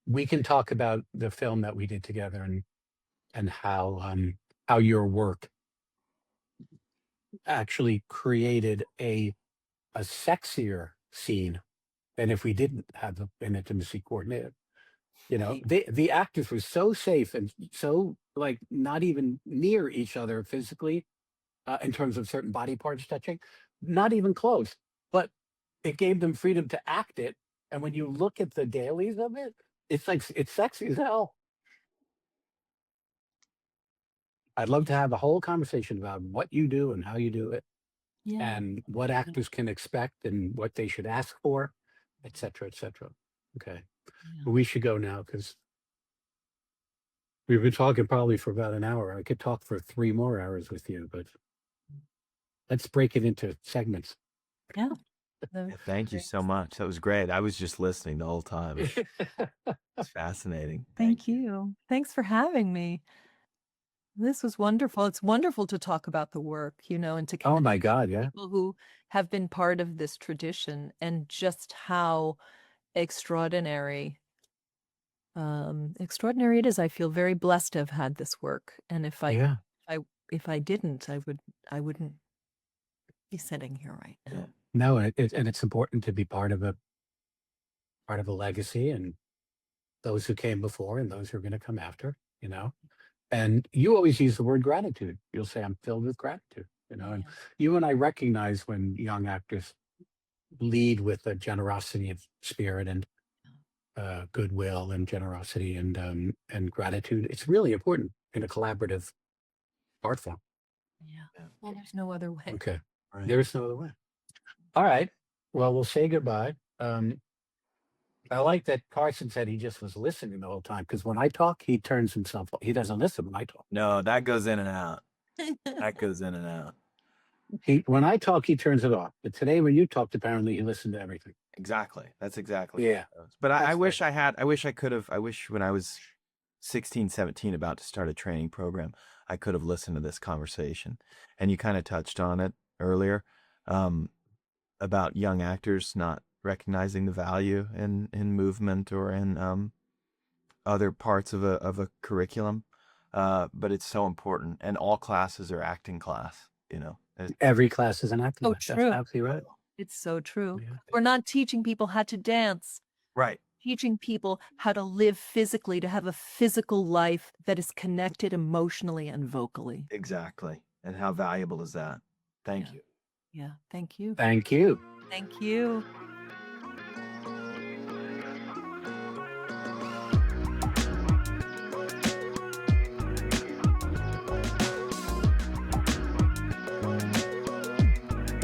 We can talk about the film that we did together and how your work actually created a sexier scene than if we didn't have an intimacy coordinator. Right. The actors were so safe and so like not even near each other physically in terms of certain body parts touching, not even close, but it gave them freedom to act it. And when you look at the dailies of it, it's like, it's sexy as hell. I'd love to have a whole conversation about what you do and how you do it Yeah. and what actors can expect and what they should ask for, et cetera, et cetera. Okay. Yeah. But we should go now because we've been talking probably for about an hour. I could talk for 3 more hours with you, but let's break it into segments. Yeah. Yeah, thank you so much. That was great. I was just listening the whole time. It's fascinating. Thank you. Thanks for having me. This was wonderful. It's wonderful to talk about the work, and to Oh connect my God, yeah. people who have been part of this tradition and just how extraordinary it is. I feel very blessed to have had this work. And if I Yeah. if I didn't, I wouldn't be sitting here right now. Yeah. No, and it's important to be part of a legacy, and those who came before and those who are going to come after, you know. And you always use the word gratitude. You'll say, I'm filled with gratitude, you know. And Yeah. you and I recognize when young actors lead with a generosity of spirit and goodwill and generosity and gratitude. It's really important in a collaborative art form. Yeah. Well, there's no other way. Okay. Right. There's no other way. All right. Well, we'll say goodbye. I like that Carson said he just was listening the whole time, because when I talk, he turns himself off. He doesn't listen when I talk. No, that goes in and out. That goes in and out. When I talk, he turns it off. But today, when you talked, apparently he listened to everything. Exactly. That's exactly. Yeah. How it goes. But I That's wish I wish when I was 16, 17, about to start a training program, I could have listened to this conversation. And you kind of touched on it earlier, about young actors not recognizing the value in movement or in other parts of a curriculum. But it's so important. And all classes are acting class, you know. Every class is an acting Oh, class. That's true. absolutely right. It's so true. Yeah. We're not teaching people how to dance. Right. Teaching people how to live physically, to have a physical life that is connected emotionally and vocally. Exactly. And how valuable is that? Thank Yeah. you. Yeah. Thank you. Thank you. Thank you.